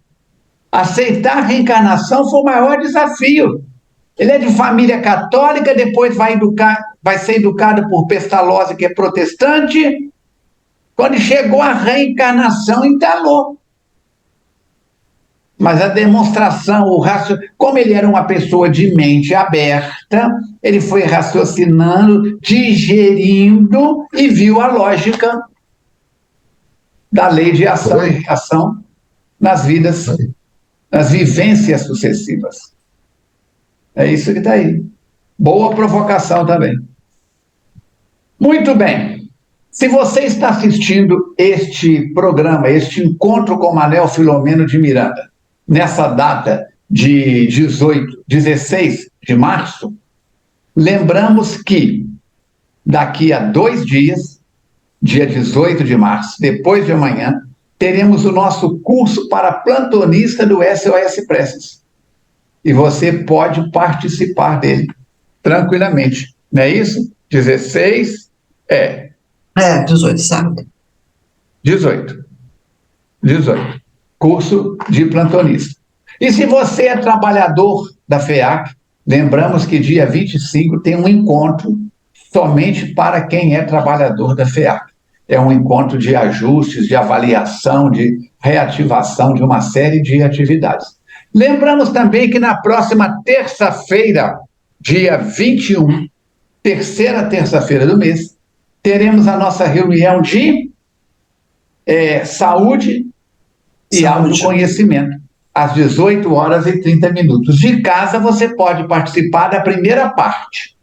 aceitar a reencarnação foi o maior desafio. Ele é de família católica, depois vai ser educado por Pestalozzi, que é protestante. Quando chegou a reencarnação, entalou. Mas a demonstração, como ele era uma pessoa de mente aberta, ele foi raciocinando, digerindo e viu a lógica da lei de ação e reação nas vidas, nas vivências sucessivas. É isso que está aí. Boa provocação também. Muito bem. Se você está assistindo este programa, este encontro com Manel Filomeno de Miranda, nessa data de 16 de março, lembramos que daqui a 2 dias, dia 18 de março, depois de amanhã, teremos o nosso curso para plantonista do SOS Preces. E você pode participar dele tranquilamente. Não é isso? 16? 18, sábado. 18. Curso de plantonista. E se você é trabalhador da FEAC, lembramos que dia 25 tem um encontro somente para quem é trabalhador da FEAC. é um encontro de ajustes, de avaliação, de reativação de uma série de atividades. Lembramos também que na próxima terça-feira, dia 21, terceira terça-feira do mês, teremos a nossa reunião de saúde e autoconhecimento, às 18h30. De casa, você pode participar da primeira parte,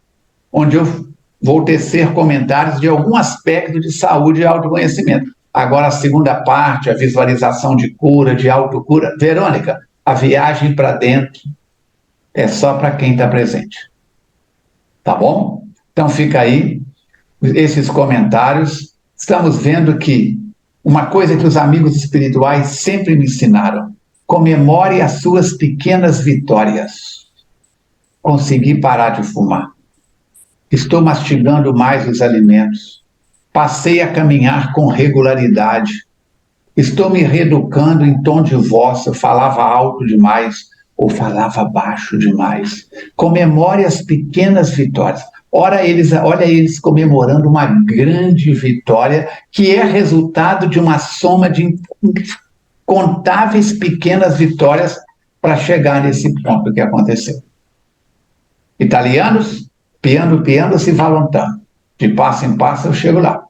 onde eu vou tecer comentários de algum aspecto de saúde e autoconhecimento. Agora, a segunda parte, a visualização de cura, de autocura. Verônica, a viagem para dentro é só para quem está presente. Tá bom? Então, fica aí esses comentários. Estamos vendo que uma coisa que os amigos espirituais sempre me ensinaram: comemore as suas pequenas vitórias. Consegui parar de fumar. Estou mastigando mais os alimentos. Passei a caminhar com regularidade. Estou me reeducando em tom de voz. Eu falava alto demais ou falava baixo demais. Comemore as pequenas vitórias. Olha eles comemorando uma grande vitória que é resultado de uma soma de incontáveis pequenas vitórias para chegar nesse ponto que aconteceu. Italianos, piano, piano, se valontano. De passo em passo eu chego lá.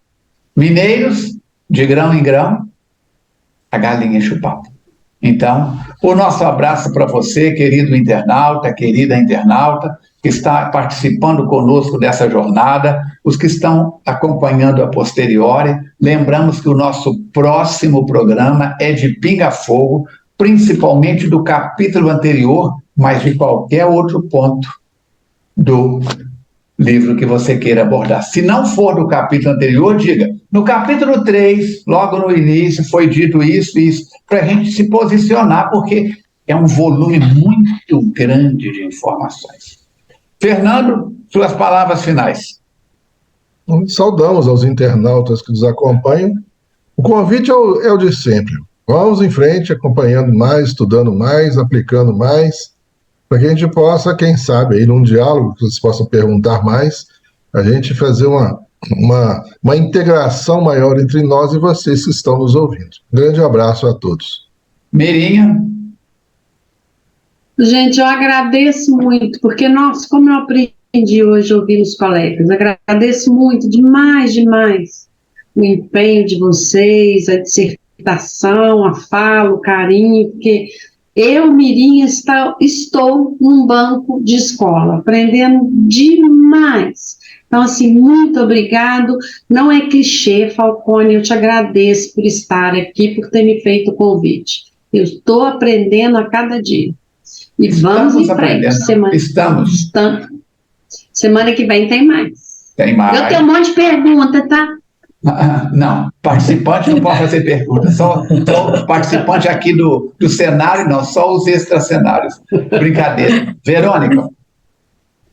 Mineiros, de grão em grão, a galinha enche o papo. Então, o nosso abraço para você, querido internauta, querida internauta, que está participando conosco dessa jornada, os que estão acompanhando a posteriori. Lembramos que o nosso próximo programa é de Pinga Fogo, principalmente do capítulo anterior, mas de qualquer outro ponto do livro que você queira abordar. Se não for do capítulo anterior, diga, no capítulo 3, logo no início, foi dito isso e isso, para a gente se posicionar, porque é um volume muito grande de informações. Fernando, suas palavras finais. Saudamos aos internautas que nos acompanham. O convite é o de sempre. Vamos em frente, acompanhando mais, estudando mais, aplicando mais, para que a gente possa, quem sabe, aí num diálogo, que vocês possam perguntar mais, a gente fazer uma integração maior entre nós e vocês que estão nos ouvindo. Um grande abraço a todos. Mirinha. Gente, eu agradeço muito, porque, nossa, como eu aprendi hoje ouvindo os colegas, agradeço muito, demais, demais, o empenho de vocês, a dissertação, a fala, o carinho, porque eu, Mirinha, estou num banco de escola, aprendendo demais. Então, assim, muito obrigado. Não é clichê, Falcone, eu te agradeço por estar aqui, por ter me feito o convite. Eu estou aprendendo a cada dia. E vamos em frente. Estamos. Semana que vem tem mais. Tem mais. Eu tenho um monte de pergunta, tá? Não, participante não pode fazer pergunta, só participante aqui do cenário, não, só os extracenários. Brincadeira. Verônica.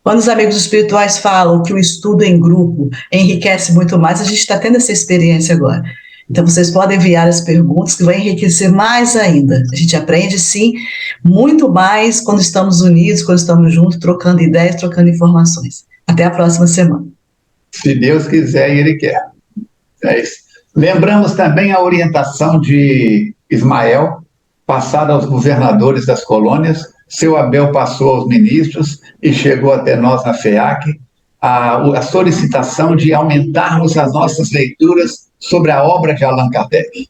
Quando os amigos espirituais falam que o estudo em grupo enriquece muito mais, a gente está tendo essa experiência agora. Então, vocês podem enviar as perguntas que vão enriquecer mais ainda. A gente aprende, sim, muito mais quando estamos unidos, quando estamos juntos, trocando ideias, trocando informações. Até a próxima semana. Se Deus quiser e Ele quer. É isso. Lembramos também a orientação de Ismael, passada aos governadores das colônias. Seu Abel passou aos ministros e chegou até nós na FEAC a solicitação de aumentarmos as nossas leituras sobre a obra de Allan Kardec.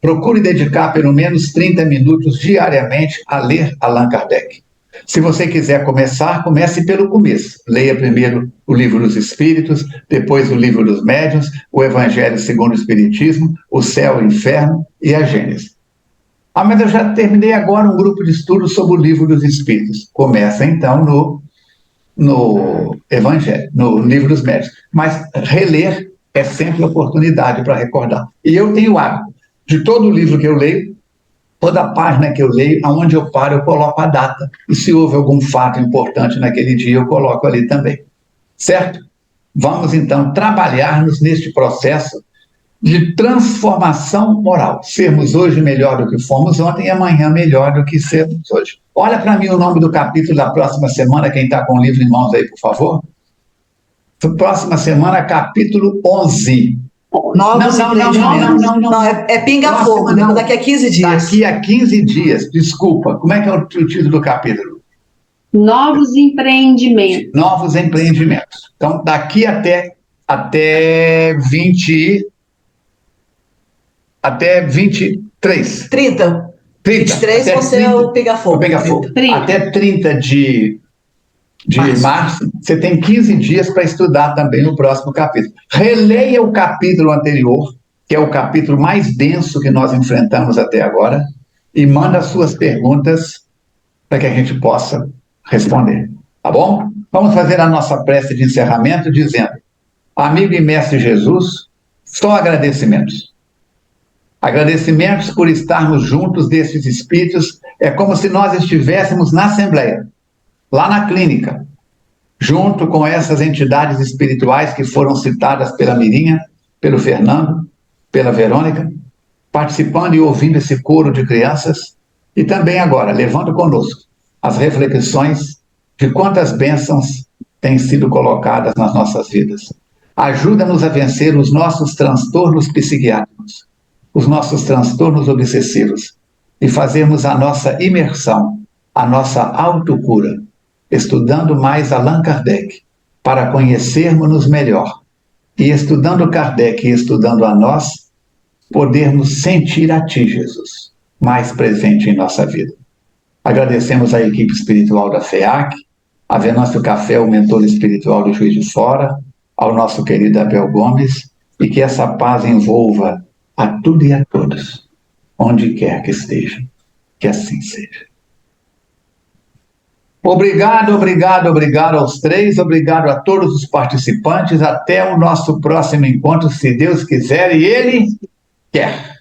Procure dedicar pelo menos 30 minutos diariamente a ler Allan Kardec. Se você quiser começar, comece pelo começo. Leia primeiro o Livro dos Espíritos, depois o Livro dos Médiuns, o Evangelho segundo o Espiritismo, o Céu e o Inferno e a Gênese. Mas eu já terminei agora um grupo de estudos sobre o Livro dos Espíritos. Começa, então, no Evangelho, no Livro dos Médiuns. Mas reler é sempre oportunidade para recordar. E eu tenho o hábito de todo livro que eu leio, toda página que eu leio, aonde eu paro, eu coloco a data. E se houve algum fato importante naquele dia, eu coloco ali também. Certo? Vamos, então, trabalharmos neste processo de transformação moral. Sermos hoje melhor do que fomos ontem e amanhã melhor do que sermos hoje. Olha para mim o nome do capítulo da próxima semana, quem está com o livro em mãos aí, por favor. Próxima semana, capítulo 11. Novos empreendimentos. Não, é pinga-fogo, daqui a 15 dias. Daqui a 15 dias, desculpa. Como é que é o título do capítulo? Novos empreendimentos. Novos empreendimentos. Então, daqui até 23. 30. 23 você é o pinga-fogo. Até 30 de março, você tem 15 dias para estudar também o próximo capítulo. Releia o capítulo anterior, que é o capítulo mais denso que nós enfrentamos até agora, e manda suas perguntas para que a gente possa responder. Tá bom? Vamos fazer a nossa prece de encerramento dizendo: amigo e mestre Jesus, só agradecimentos. Agradecimentos por estarmos juntos desses espíritos. É como se nós estivéssemos na Assembleia, lá na clínica, junto com essas entidades espirituais que foram citadas pela Mirinha, pelo Fernando, pela Verônica, participando e ouvindo esse coro de crianças, e também agora, levando conosco as reflexões de quantas bênçãos têm sido colocadas nas nossas vidas. Ajuda-nos a vencer os nossos transtornos psiquiátricos, os nossos transtornos obsessivos, e fazermos a nossa imersão, a nossa autocura, estudando mais Allan Kardec, para conhecermos-nos melhor, e estudando Kardec e estudando a nós, podermos sentir a Ti, Jesus, mais presente em nossa vida. Agradecemos à equipe espiritual da FEAC, a Venâncio Café, o mentor espiritual do Juiz de Fora, ao nosso querido Abel Gomes, e que essa paz envolva a tudo e a todos, onde quer que estejam. Que assim seja. Obrigado aos três, obrigado a todos os participantes. Até o nosso próximo encontro, se Deus quiser e Ele quer.